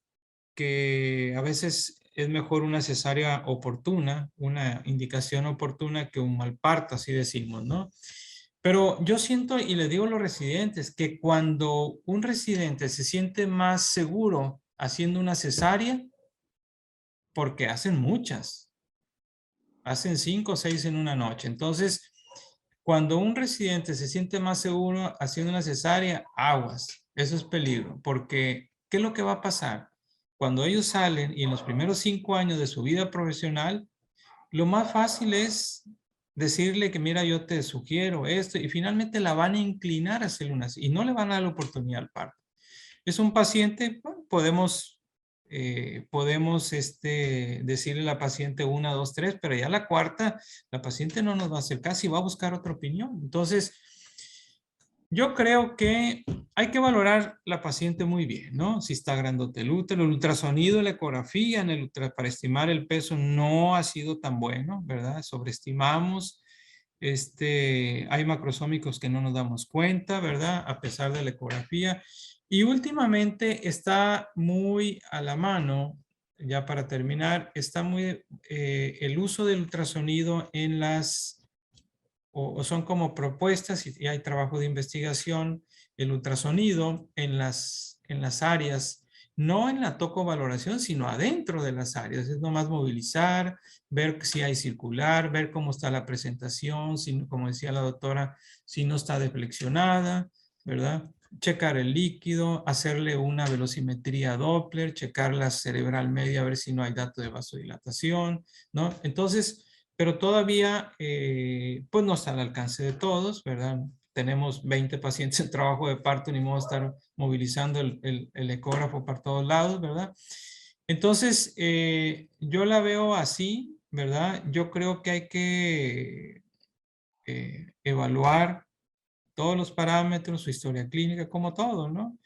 que a veces es mejor una cesárea oportuna, una indicación oportuna que un mal parto, así decimos, ¿no? Pero yo siento y le digo a los residentes que cuando un residente se siente más seguro haciendo una cesárea, porque hacen muchas, hacen 5 o 6 en una noche. Entonces, cuando un residente se siente más seguro haciendo una cesárea, aguas, eso es peligro, porque ¿qué es lo que va a pasar? Cuando ellos salen y en los primeros 5 años de su vida profesional, lo más fácil es decirle que mira, yo te sugiero esto y finalmente la van a inclinar a hacer una y no le van a dar la oportunidad al parto. Es un paciente, bueno, podemos decirle a la paciente 1, 2, 3, pero ya la cuarta, la paciente no nos va a hacer caso y va a buscar otra opinión. Entonces, yo creo que hay que valorar la paciente muy bien, ¿no? Si está grandote el útero, el ultrasonido, la ecografía para estimar el peso no ha sido tan bueno, ¿verdad? Sobreestimamos. Hay macrosómicos que no nos damos cuenta, ¿verdad? A pesar de la ecografía. Y últimamente está muy a la mano, ya para terminar, está muy el uso del ultrasonido en o son como propuestas y hay trabajo de investigación, el ultrasonido en las áreas, no en la tocovaloración, sino adentro de las áreas. Es nomás movilizar, ver si hay circular, ver cómo está la presentación, si, como decía la doctora, si no está deflexionada, ¿verdad? Checar el líquido, hacerle una velocimetría Doppler, checar la cerebral media, a ver si no hay dato de vasodilatación, ¿no? Entonces, pero todavía pues no está al alcance de todos, ¿verdad? Tenemos 20 pacientes en trabajo de parto, ni modo de estar movilizando el ecógrafo para todos lados, ¿verdad? Entonces, yo la veo así, ¿verdad? Yo creo que hay que evaluar todos los parámetros, su historia clínica, como todo, ¿no?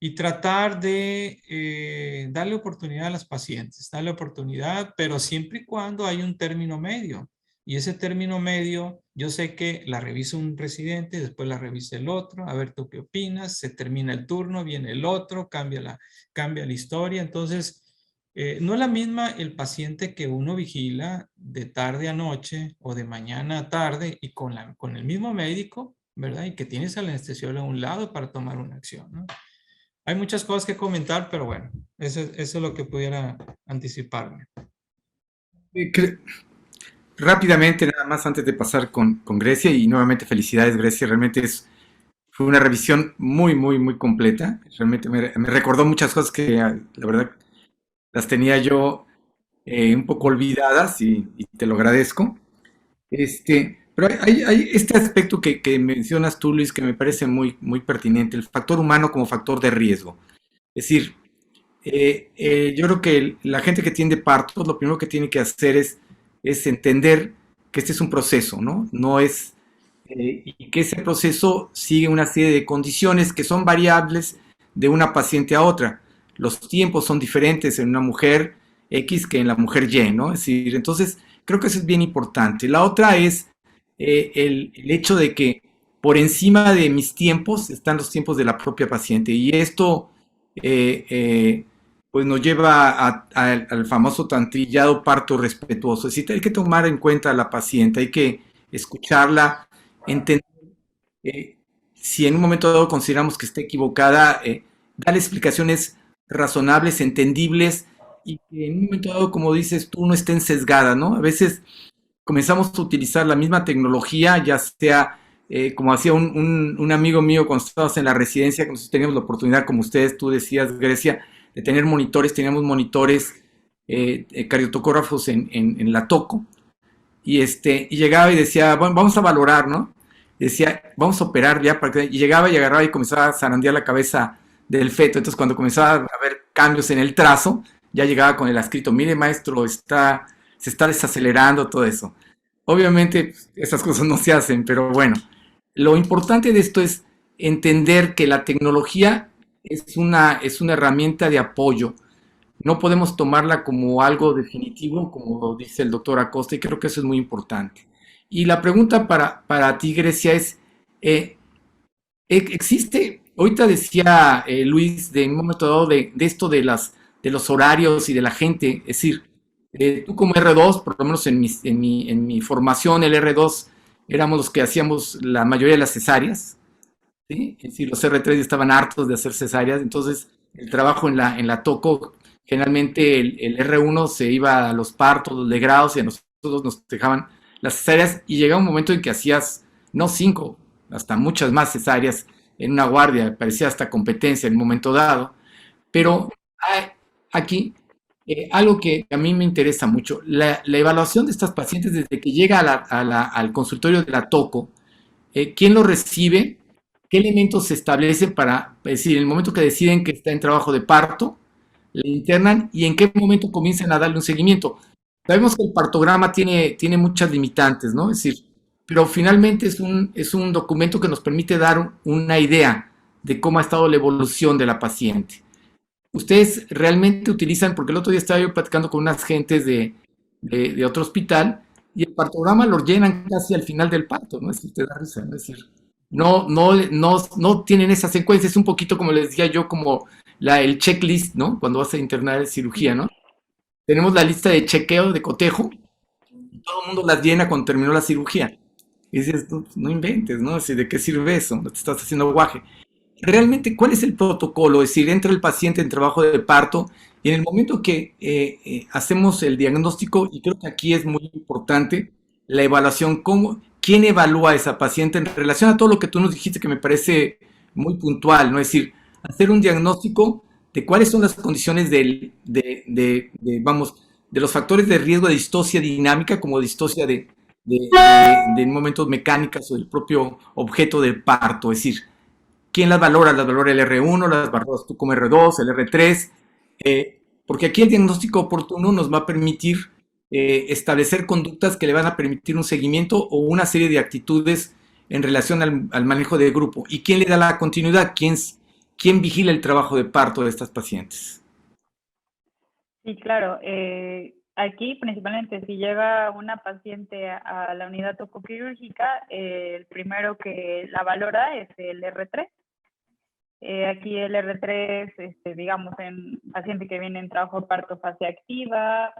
Y tratar de darle oportunidad a las pacientes, darle oportunidad, pero siempre y cuando hay un término medio. Y ese término medio, yo sé que la revisa un residente, después la revisa el otro, a ver tú qué opinas, se termina el turno, viene el otro, cambia la historia. Entonces, no es la misma el paciente que uno vigila de tarde a noche o de mañana a tarde y con el mismo médico, ¿verdad? Y que tienes al anestesiólogo a un lado para tomar una acción, ¿no? Hay muchas cosas que comentar, pero bueno, eso es lo que pudiera anticiparme. Rápidamente, nada más antes de pasar con Grecia, y nuevamente felicidades, Grecia, realmente fue una revisión muy, muy, muy completa. Realmente me recordó muchas cosas que la verdad las tenía yo un poco olvidadas y te lo agradezco. Pero hay este aspecto que mencionas tú, Luis, que me parece muy, muy pertinente, el factor humano como factor de riesgo. Es decir, yo creo que la gente que tiene partos, lo primero que tiene que hacer es entender que este es un proceso, ¿no? No es, y que ese proceso sigue una serie de condiciones que son variables de una paciente a otra. Los tiempos son diferentes en una mujer X que en la mujer Y, ¿no? Es decir, entonces creo que eso es bien importante. La otra es el hecho de que por encima de mis tiempos están los tiempos de la propia paciente y esto eh, eh, pues nos lleva al famoso tan trillado parto respetuoso. Es decir, hay que tomar en cuenta a la paciente, hay que escucharla, entender eh, si en un momento dado consideramos que está equivocada, darle explicaciones razonables, entendibles y que en un momento dado, como dices tú, no estén sesgadas, ¿no? A veces comenzamos a utilizar la misma tecnología, ya sea como hacía un amigo mío cuando estábamos en la residencia, que nosotros teníamos la oportunidad, como ustedes, tú decías, Grecia, de tener monitores, teníamos monitores cardiotocógrafos en la TOCO, y llegaba y decía, bueno, vamos a valorar, ¿no? Y decía, vamos a operar ya, y llegaba y agarraba y comenzaba a zarandear la cabeza del feto. Entonces, cuando comenzaba a haber cambios en el trazo, ya llegaba con el escrito, mire, maestro, se está desacelerando todo eso. Obviamente, pues, esas cosas no se hacen, pero bueno, lo importante de esto es entender que la tecnología es una herramienta de apoyo, no podemos tomarla como algo definitivo, como dice el doctor Acosta, y creo que eso es muy importante. Y la pregunta para ti, Grecia, es, ¿existe, ahorita decía Luis, de un momento dado, de esto de los horarios y de la gente, es decir, tú como R2, por lo menos en mi formación, el R2, éramos los que hacíamos la mayoría de las cesáreas, ¿sí? Es decir, los R3 estaban hartos de hacer cesáreas, entonces el trabajo en la TOCO, generalmente el R1 se iba a los partos, los legrados, y a nosotros nos dejaban las cesáreas, y llegaba un momento en que hacías, no 5, hasta muchas más cesáreas en una guardia, parecía hasta competencia en un momento dado, pero hay, aquí algo que a mí me interesa mucho, la evaluación de estas pacientes desde que llega al consultorio de la TOCO, quién lo recibe, qué elementos se establecen para, es decir, en el momento que deciden que está en trabajo de parto, le internan y en qué momento comienzan a darle un seguimiento. Sabemos que el partograma tiene muchas limitantes, ¿no? Es decir, pero finalmente es un documento que nos permite dar una idea de cómo ha estado la evolución de la paciente. Ustedes realmente utilizan, porque el otro día estaba yo platicando con unas gentes de otro hospital y el partograma lo llenan casi al final del parto, ¿no? Es decir, te da risa, ¿no? Es decir, no tienen esa secuencia, es un poquito como les decía yo, como el checklist, ¿no? Cuando vas a internar en cirugía, ¿no? Tenemos la lista de chequeo, de cotejo, y todo el mundo las llena cuando terminó la cirugía. Y dices, no inventes, ¿no? Es decir, ¿de qué sirve eso? No te estás haciendo guaje. Realmente, ¿cuál es el protocolo? Es decir, entra el paciente en trabajo de parto y en el momento que hacemos el diagnóstico, y creo que aquí es muy importante la evaluación, ¿quién evalúa a esa paciente en relación a todo lo que tú nos dijiste que me parece muy puntual, ¿no? Es decir, hacer un diagnóstico de cuáles son las condiciones vamos, de los factores de riesgo de distocia dinámica como distocia de momentos mecánicas o del propio objeto del parto, es decir, ¿quién las valora? Las valora el R1, las valoras tú como R2, el R3, porque aquí el diagnóstico oportuno nos va a permitir establecer conductas que le van a permitir un seguimiento o una serie de actitudes en relación al manejo del grupo. ¿Y quién le da la continuidad? ¿Quién vigila el trabajo de parto de estas pacientes? Sí, claro. Aquí, principalmente, si llega una paciente a la unidad tocoquirúrgica, el primero que la valora es el R3. Aquí el R3, digamos, en paciente que viene en trabajo de parto fase activa,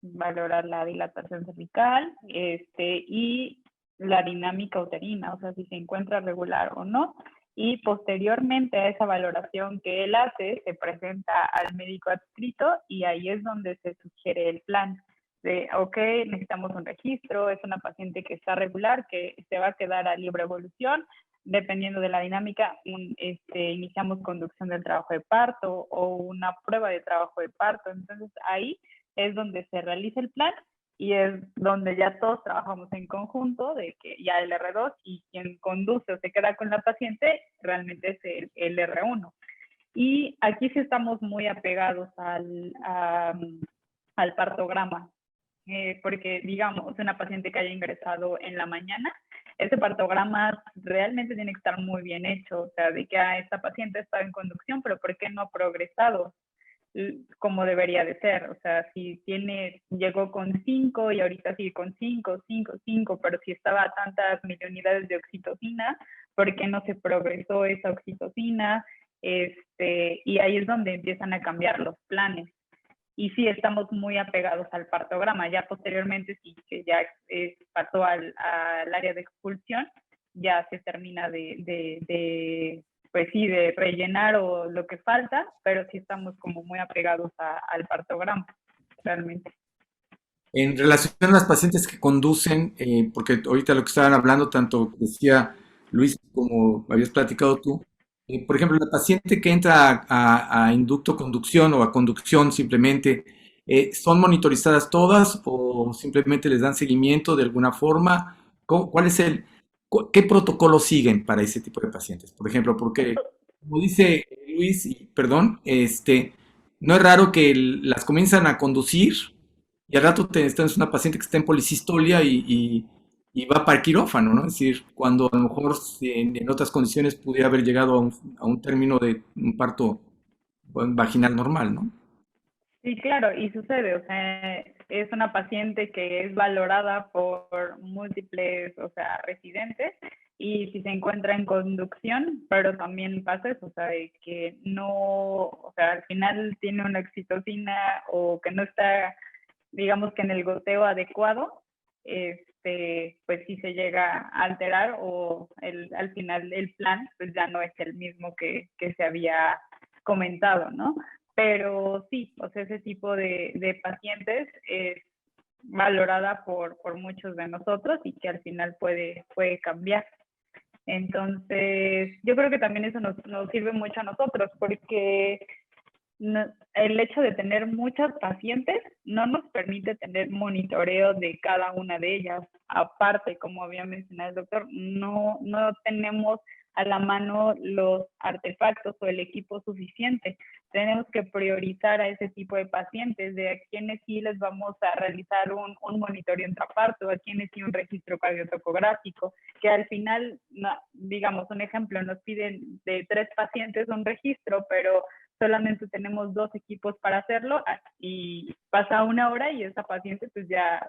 valorar la dilatación cervical y la dinámica uterina, o sea, si se encuentra regular o no. Y posteriormente a esa valoración que él hace, se presenta al médico adscrito y ahí es donde se sugiere el plan de, ok, necesitamos un registro, es una paciente que está regular, que se va a quedar a libre evolución, dependiendo de la dinámica, iniciamos conducción del trabajo de parto o una prueba de trabajo de parto. Entonces ahí es donde se realiza el plan y es donde ya todos trabajamos en conjunto, de que ya el R2 y quien conduce o se queda con la paciente realmente es el R1. Y aquí sí estamos muy apegados al partograma. porque digamos, una paciente que haya ingresado en la mañana, ese partograma realmente tiene que estar muy bien hecho, o sea, de que esta paciente está en conducción, pero ¿por qué no ha progresado como debería de ser? O sea, si llegó con 5 y ahorita sigue con 5, 5, 5, pero si estaba a tantas miliunidades de oxitocina, ¿por qué no se progresó esa oxitocina? Y ahí es donde empiezan a cambiar los planes. Y sí, estamos muy apegados al partograma. Ya posteriormente, sí, que ya pasó al área de expulsión, ya se termina pues sí, de rellenar o lo que falta, pero sí estamos como muy apegados al partograma, realmente. En relación a las pacientes que conducen, porque ahorita lo que estaban hablando, tanto decía Luis como habías platicado tú, por ejemplo, la paciente que entra a inducto conducción o a conducción simplemente, ¿son monitorizadas todas o simplemente les dan seguimiento de alguna forma? ¿Cuál es qué protocolo siguen para ese tipo de pacientes? Por ejemplo, porque, como dice Luis, y perdón, no es raro que las comienzan a conducir y al rato tienes una paciente que está en policistolia y va para el quirófano, ¿no? Es decir, cuando a lo mejor en otras condiciones pudiera haber llegado a un término de un parto vaginal normal, ¿no? Sí, claro, y sucede, o sea, es una paciente que es valorada por múltiples, o sea, residentes, y si se encuentra en conducción, pero también pasa eso, o sea, de que no, o sea, al final tiene una oxitocina o que no está, digamos que en el goteo adecuado, pues sí se llega a alterar o al final el plan pues ya no es el mismo que se había comentado, ¿no? Pero sí, o sea, ese tipo de pacientes es valorada por muchos de nosotros y que al final puede cambiar. Entonces, yo creo que también eso nos sirve mucho a nosotros porque el hecho de tener muchas pacientes no nos permite tener monitoreo de cada una de ellas. Aparte, como había mencionado el doctor, no tenemos a la mano los artefactos o el equipo suficiente. Tenemos que priorizar a ese tipo de pacientes, de a quienes sí les vamos a realizar un monitoreo intraparto, a quienes sí un registro cardiotocográfico, que al final, digamos, un ejemplo, nos piden de 3 pacientes un registro, pero solamente tenemos 2 equipos para hacerlo y pasa 1 hora y esa paciente pues ya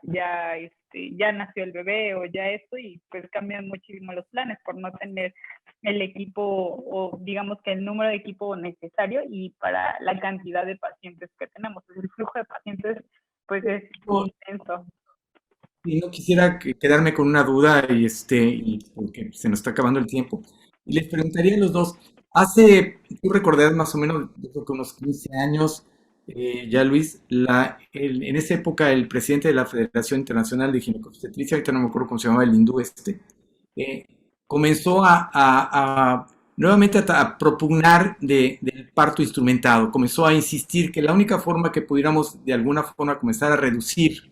nació el bebé o ya esto y pues cambian muchísimo los planes por no tener el equipo o digamos que el número de equipo necesario y para la cantidad de pacientes que tenemos. El flujo de pacientes pues es intenso. Y no quisiera quedarme con una duda y porque se nos está acabando el tiempo. Y les preguntaría a los dos, tú recordarás más o menos, yo creo que unos 15 años, ya Luis, en esa época el presidente de la Federación Internacional de Ginecobstetricia, ahorita no me acuerdo cómo se llamaba el hindú eh, comenzó nuevamente a propugnar del parto instrumentado, comenzó a insistir que la única forma que pudiéramos de alguna forma comenzar a reducir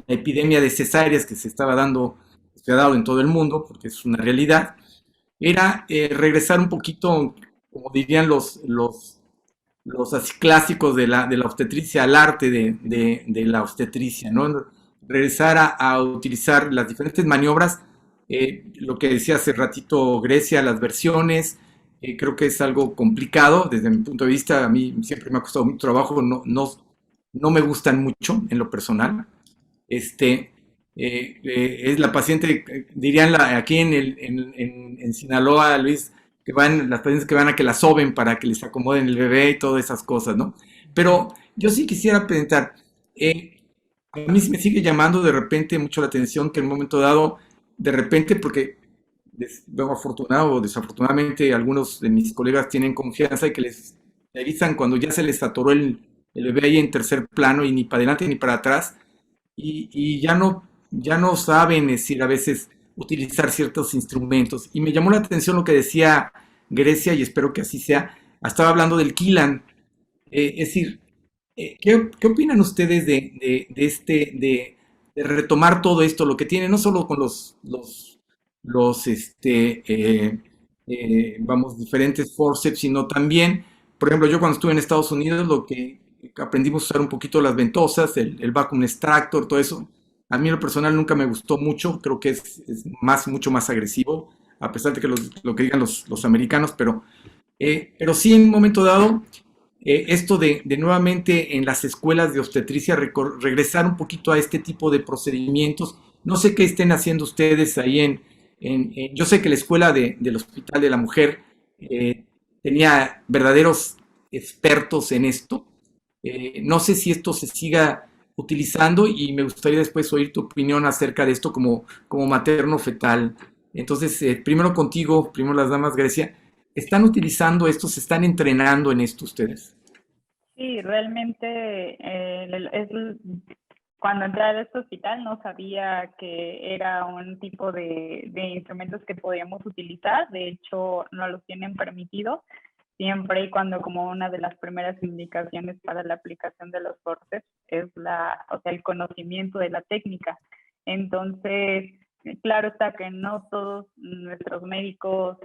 la epidemia de cesáreas que se ha dado en todo el mundo, porque es una realidad, era regresar un poquito, como dirían los así clásicos de la obstetricia, al arte de la obstetricia, ¿no? Regresar a utilizar las diferentes maniobras, lo que decía hace ratito Grecia, las versiones, creo que es algo complicado desde mi punto de vista, a mí siempre me ha costado mucho trabajo, no me gustan mucho en lo personal. Es la paciente, dirían aquí en Sinaloa, Luis, las pacientes que van a que la soben para que les acomoden el bebé y todas esas cosas, ¿no? Pero yo sí quisiera preguntar, a mí me sigue llamando de repente mucho la atención que en un momento dado, de repente, porque veo afortunado o desafortunadamente algunos de mis colegas tienen confianza y que les avisan cuando ya se les atoró el bebé ahí en tercer plano y ni para adelante ni para atrás y ya no saben, es decir, a veces utilizar ciertos instrumentos. Y me llamó la atención lo que decía Grecia, y espero que así sea. Estaba hablando del Kilan. Es decir, ¿qué opinan ustedes de retomar todo esto, lo que tiene, no solo con vamos, diferentes forceps, sino también, por ejemplo, yo cuando estuve en Estados Unidos, lo que aprendimos a usar un poquito las ventosas, el vacuum extractor, todo eso. A mí en lo personal nunca me gustó mucho, creo que es mucho más agresivo, a pesar de que lo que digan los americanos, pero sí en un momento dado, esto de nuevamente en las escuelas de obstetricia regresar un poquito a este tipo de procedimientos. No sé qué estén haciendo ustedes ahí yo sé que la escuela del Hospital de la Mujer eh, tenía verdaderos expertos en esto. No sé si esto se siga utilizando y me gustaría después oír tu opinión acerca de esto como materno fetal. Entonces, primero contigo, primero las damas, Grecia, ¿están utilizando esto, se están entrenando en esto ustedes? Sí, realmente cuando entré a este hospital no sabía que era un tipo de instrumentos que podíamos utilizar. De hecho, no los tienen permitido siempre y cuando, como una de las primeras indicaciones para la aplicación de los forceps es el conocimiento de la técnica. Entonces, claro está que no todos nuestros médicos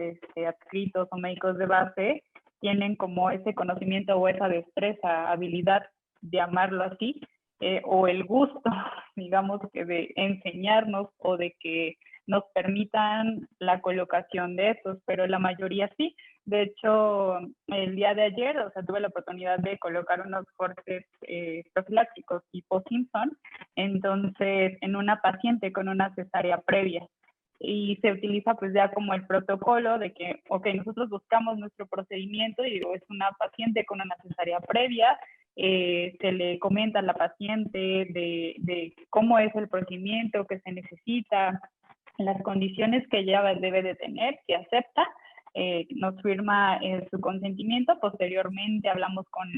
adscritos o médicos de base tienen como ese conocimiento o esa destreza, habilidad, llamarlo así, o el gusto, digamos, que de enseñarnos o de que nos permitan la colocación de estos, pero la mayoría sí. De hecho, el día de ayer, tuve la oportunidad de colocar unos cortes profilácticos tipo Simpson, entonces, en una paciente con una cesárea previa. Y se utiliza pues ya como el protocolo de que, ok, nosotros buscamos nuestro procedimiento y digo, es una paciente con una cesárea previa, se le comenta a la paciente de cómo es el procedimiento que se necesita, las condiciones que ella debe de tener, que acepta, nos firma su consentimiento. Posteriormente hablamos con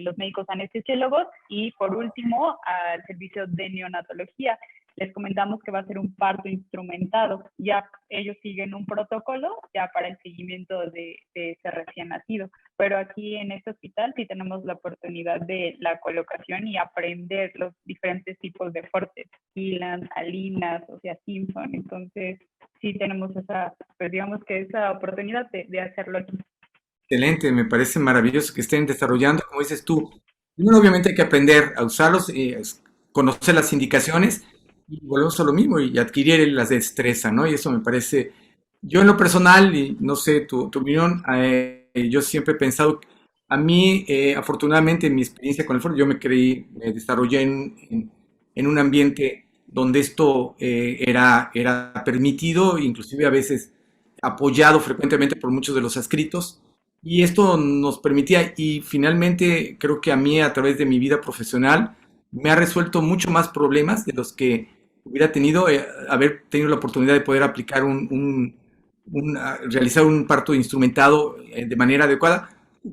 los médicos anestesiólogos y por último al servicio de neonatología. Les comentamos que va a ser un parto instrumentado. Ya ellos siguen un protocolo ya para el seguimiento de ese recién nacido. Pero aquí en este hospital sí tenemos la oportunidad de la colocación y aprender los diferentes tipos de forceps, Kilan, Alinas, Simpson. Entonces sí tenemos pues digamos que esa oportunidad de hacerlo aquí. Excelente, me parece maravilloso que estén desarrollando, como dices tú. Primero, obviamente, hay que aprender a usarlos, conocer las indicaciones y volvemos a lo mismo y adquirir la destreza, ¿no? Y eso me parece, yo en lo personal, y no sé tu opinión, yo siempre he pensado, a mí, afortunadamente, en mi experiencia con el foro, yo me desarrollé en un ambiente donde esto era permitido, inclusive a veces apoyado frecuentemente por muchos de los adscritos. Y esto nos permitía, y finalmente creo que a mí a través de mi vida profesional me ha resuelto mucho más problemas de los que hubiera tenido haber tenido la oportunidad de poder aplicar realizar un parto instrumentado de manera adecuada,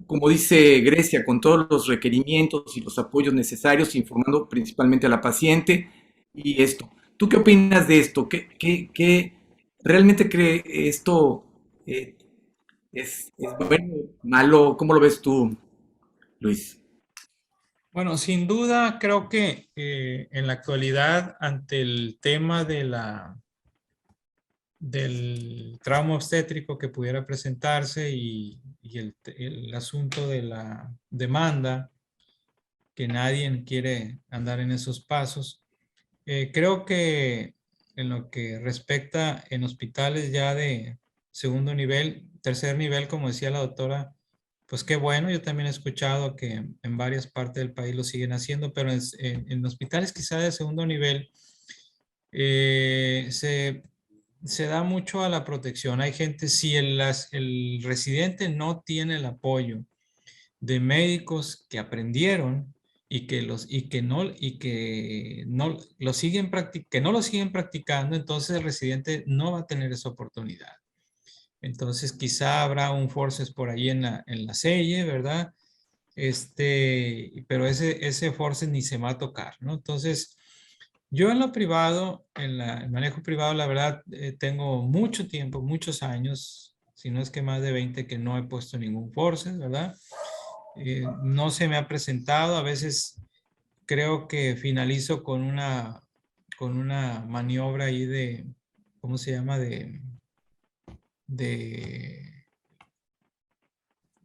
como dice Grecia, con todos los requerimientos y los apoyos necesarios, informando principalmente a la paciente y esto. ¿Tú qué opinas de esto? ¿Qué realmente cree esto? eh, es bueno, malo? ¿Cómo lo ves tú, Luis? Bueno, sin duda creo que en la actualidad, ante el tema del trauma obstétrico que pudiera presentarse y el asunto de la demanda, que nadie quiere andar en esos pasos, creo que en lo que respecta en hospitales ya de segundo nivel, tercer nivel, como decía la doctora, pues qué bueno, yo también he escuchado que en varias partes del país lo siguen haciendo, pero en hospitales quizá de segundo nivel se da mucho a la protección. Hay gente, si el residente no tiene el apoyo de médicos que aprendieron y que no lo siguen que no lo siguen practicando, entonces el residente no va a tener esa oportunidad. Entonces quizá habrá un forceps por ahí en la selle, ¿verdad? Pero ese forceps ni se va a tocar, ¿no? Entonces, yo en lo privado, el manejo privado, la verdad, tengo mucho tiempo, muchos años, si no es que más de 20 que no he puesto ningún forceps, ¿verdad? No se me ha presentado, a veces creo que finalizo con una maniobra ahí ¿cómo se llama? De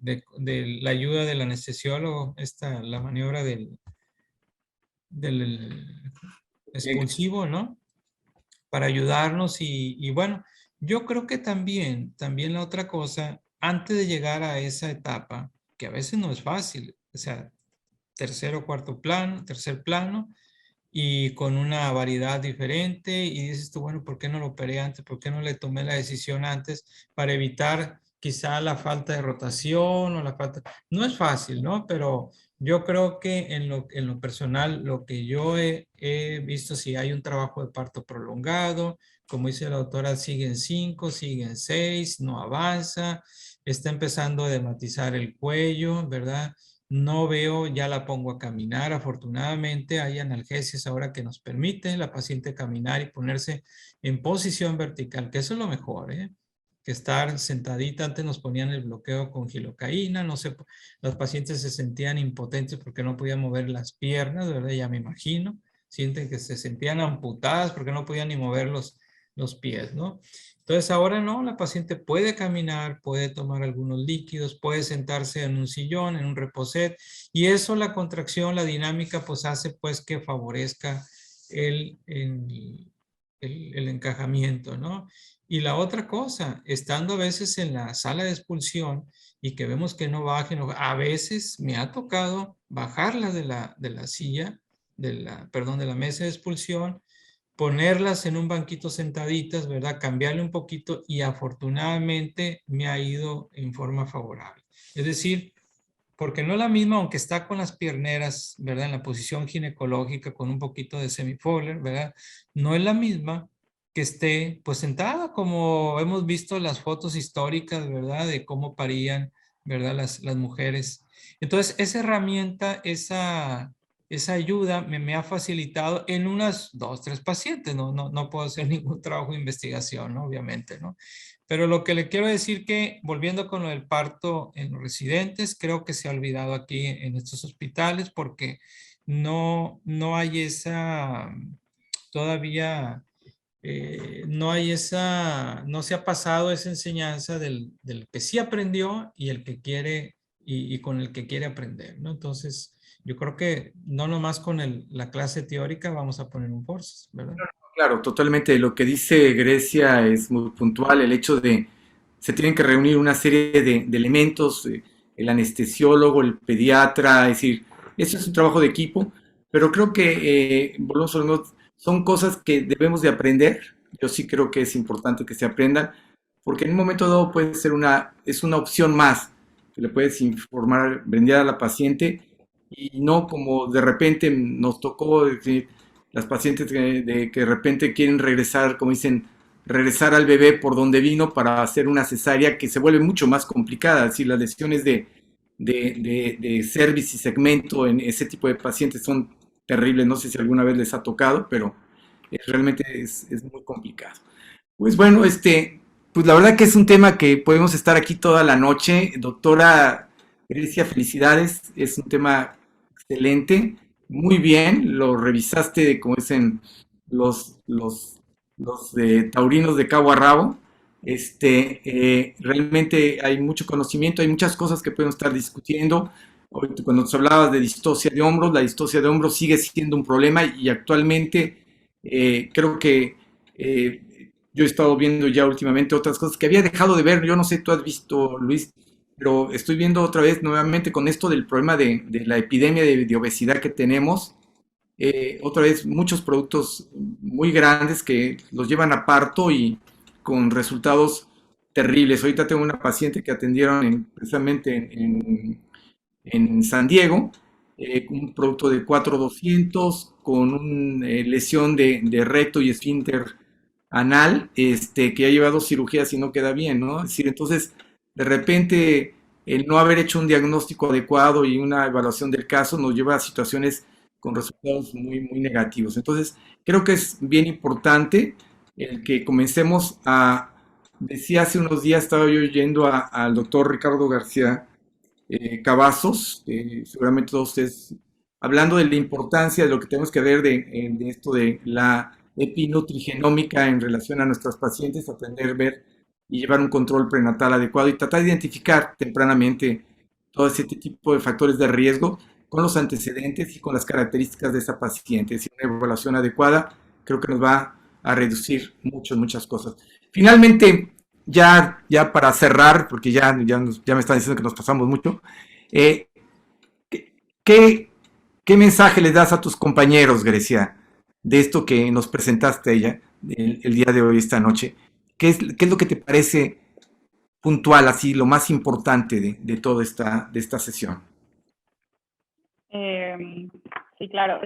de la ayuda del anestesiólogo, la maniobra del expulsivo, ¿no? Para ayudarnos y bueno, yo creo que también la otra cosa, antes de llegar a esa etapa, que a veces no es fácil, o sea, tercer plano, y con una variedad diferente, y dices tú, bueno, ¿por qué no lo operé antes? ¿Por qué no le tomé la decisión antes para evitar quizá la falta de rotación o la falta? No es fácil, ¿no? Pero yo creo que en lo personal, lo que yo he visto, si hay un trabajo de parto prolongado, como dice la doctora, siguen 5, siguen 6, no avanza, está empezando a edematizar el cuello, ¿verdad? No veo, ya la pongo a caminar. Afortunadamente hay analgesias ahora que nos permiten la paciente caminar y ponerse en posición vertical, que eso es lo mejor, ¿eh? Que estar sentadita. Antes nos ponían el bloqueo con gilocaína, no sé, los pacientes se sentían impotentes porque no podían mover las piernas, ¿verdad? Ya me imagino. Sienten que se sentían amputadas porque no podían ni mover los pies, ¿no? Entonces ahora no, la paciente puede caminar, puede tomar algunos líquidos, puede sentarse en un sillón, en un reposet, y eso, la contracción, la dinámica, pues hace pues que favorezca el encajamiento, ¿no? Y la otra cosa, estando a veces en la sala de expulsión y que vemos que no bajen, a veces me ha tocado bajarla de la silla, perdón, de la mesa de expulsión, ponerlas en un banquito sentaditas, ¿verdad? Cambiarle un poquito y afortunadamente me ha ido en forma favorable. Es decir, porque no es la misma, aunque está con las pierneras, ¿verdad? En la posición ginecológica con un poquito de semi-Fowler, ¿verdad? No es la misma que esté pues sentada, como hemos visto las fotos históricas, ¿verdad? De cómo parían, ¿verdad? Las mujeres. Entonces, esa herramienta, esa ayuda me ha facilitado en unas 2, 3 pacientes. No puedo hacer ningún trabajo de investigación, ¿no? Obviamente, ¿no? Pero lo que le quiero decir que, volviendo con lo del parto en los residentes, creo que se ha olvidado aquí en estos hospitales porque no hay esa, todavía no hay esa, no se ha pasado esa enseñanza del que sí aprendió y el que quiere y con el que quiere aprender, ¿no? Entonces, yo creo que no nomás con la clase teórica vamos a poner un force, ¿verdad? Claro, totalmente. Lo que dice Grecia es muy puntual, el hecho de se tienen que reunir una serie de elementos, el anestesiólogo, el pediatra, es decir, eso es un trabajo de equipo, pero creo que, volvemos a lo mismo, son cosas que debemos de aprender. Yo sí creo que es importante que se aprendan, porque en un momento dado puede ser es una opción más que le puedes informar, brindar a la paciente y no como de repente nos tocó decir, las pacientes que de repente quieren regresar, como dicen, regresar al bebé por donde vino para hacer una cesárea que se vuelve mucho más complicada. Es decir, las lesiones de cervix y segmento en ese tipo de pacientes son terribles. No sé si alguna vez les ha tocado, pero realmente es muy complicado. Pues bueno, pues la verdad que es un tema que podemos estar aquí toda la noche. Doctora Grecia, felicidades. Es un tema excelente. Muy bien, lo revisaste, como dicen los taurinos de cabo a rabo. Realmente hay mucho conocimiento, hay muchas cosas que podemos estar discutiendo. Ahorita, cuando nos hablabas de distocia de hombros, la distocia de hombros sigue siendo un problema y actualmente creo que yo he estado viendo ya últimamente otras cosas que había dejado de ver. Yo no sé, tú has visto, Luis, pero estoy viendo otra vez nuevamente con esto del problema de la epidemia de obesidad que tenemos. Otra vez muchos productos muy grandes que los llevan a parto y con resultados terribles. Ahorita tengo una paciente que atendieron precisamente en San Diego, un producto de 4200 con una lesión de recto y esfínter anal, que ha llevado cirugías y no queda bien, ¿no? Es decir, entonces, de repente, el no haber hecho un diagnóstico adecuado y una evaluación del caso nos lleva a situaciones con resultados muy, muy negativos. Entonces, creo que es bien importante el que comencemos decía hace unos días, estaba yo yendo al doctor Ricardo García Cavazos, seguramente todos ustedes, hablando de la importancia de lo que tenemos que ver de esto de la epinutrigenómica en relación a nuestras pacientes, aprender, ver y llevar un control prenatal adecuado y tratar de identificar tempranamente todo ese tipo de factores de riesgo con los antecedentes y con las características de esa paciente. Es decir, una evaluación adecuada creo que nos va a reducir muchas cosas. Finalmente, ya para cerrar, porque ya me están diciendo que nos pasamos mucho, eh, ¿qué, ¿qué mensaje le das a tus compañeros, Grecia, de esto que nos presentaste ella el día de hoy, esta noche? ¿Qué es lo que te parece puntual, así, lo más importante de toda de esta sesión? Sí, claro,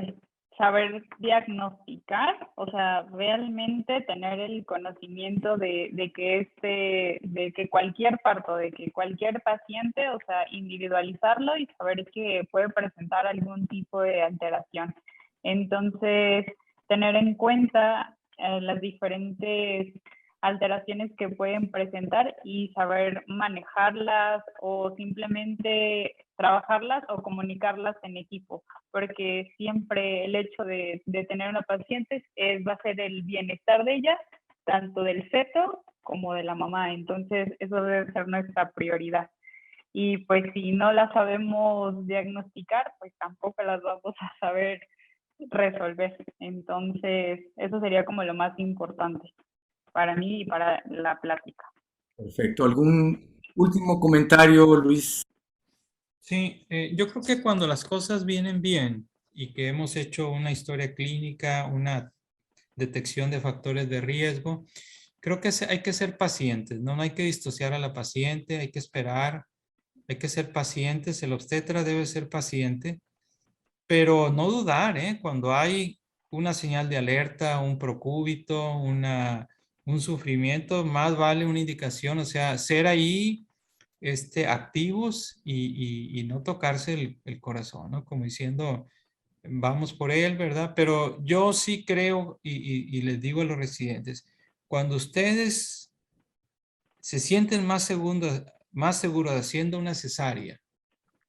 saber diagnosticar, o sea, realmente tener el conocimiento de que cualquier parto, de que cualquier paciente, o sea, individualizarlo y saber que puede presentar algún tipo de alteración. Entonces, tener en cuenta las diferentes alteraciones que pueden presentar y saber manejarlas o simplemente trabajarlas o comunicarlas en equipo, porque siempre el hecho de tener una paciente va a ser el bienestar de ella, tanto del feto como de la mamá. Entonces, eso debe ser nuestra prioridad. Y pues si no las sabemos diagnosticar, pues tampoco las vamos a saber resolver. Entonces, eso sería como lo más importante para mí y para la plática. Perfecto. ¿Algún último comentario, Luis? Sí, yo creo que cuando las cosas vienen bien y que hemos hecho una historia clínica, una detección de factores de riesgo, creo que hay que ser pacientes, ¿no? No hay que disociar a la paciente, hay que esperar, hay que ser pacientes, el obstetra debe ser paciente, pero no dudar, ¿eh? Cuando hay una señal de alerta, un procúbito, un sufrimiento, más vale una indicación, o sea, ser ahí activos y no tocarse el corazón, ¿no? Como diciendo, vamos por él, ¿verdad? Pero yo sí creo y les digo a los residentes, cuando ustedes se sienten más seguros haciendo una cesárea,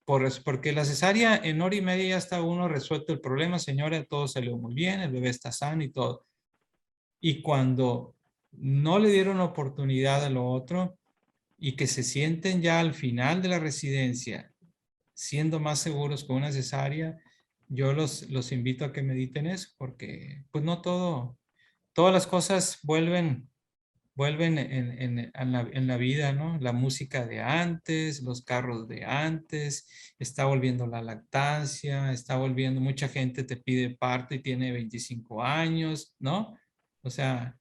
porque la cesárea en hora y media ya está uno resuelto el problema, señora, todo salió muy bien, el bebé está sano y todo. Y cuando no le dieron oportunidad a lo otro y que se sienten ya al final de la residencia siendo más seguros con una cesárea, yo los invito a que mediten eso, porque pues no todas las cosas vuelven en la vida, ¿no? La música de antes, los carros de antes, está volviendo la lactancia, está volviendo, mucha gente te pide parto y tiene 25 años, ¿no? O sea,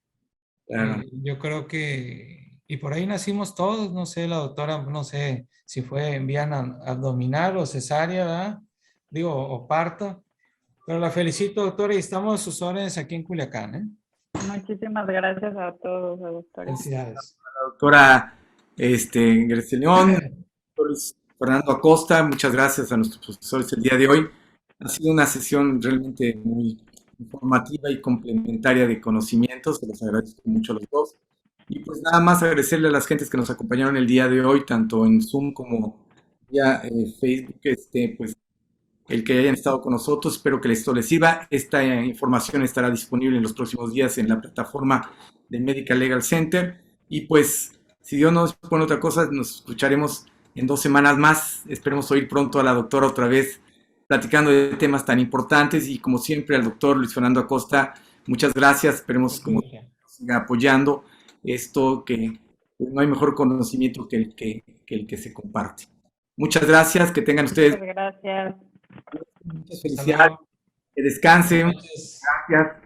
Claro. yo creo que, y por ahí nacimos todos, no sé, la doctora, no sé si fue en vía abdominal o cesárea, ¿verdad? Digo, o parto, pero la felicito, doctora, y estamos a sus órdenes aquí en Culiacán, ¿eh? Muchísimas gracias a todos los doctores. Felicidades. La doctora Grecia León, doctor Luis Fernando Acosta, muchas gracias a nuestros profesores el día de hoy. Ha sido una sesión realmente muy informativa y complementaria de conocimientos, se los agradezco mucho a los dos. Y pues nada más agradecerle a las gentes que nos acompañaron el día de hoy, tanto en Zoom como vía Facebook, pues el que hayan estado con nosotros. Espero que esto les sirva. Esta información estará disponible en los próximos días en la plataforma del Medical Legal Center. Y pues, si Dios nos pone otra cosa, nos escucharemos en 2 semanas más. Esperemos oír pronto a la doctora otra vez platicando de temas tan importantes. Y como siempre, al doctor Luis Fernando Acosta, muchas gracias. Esperemos como siga apoyando esto, que no hay mejor conocimiento que el que se comparte. Muchas gracias, que tengan ustedes Muchas gracias. muchas felicidades, que descansen. Gracias.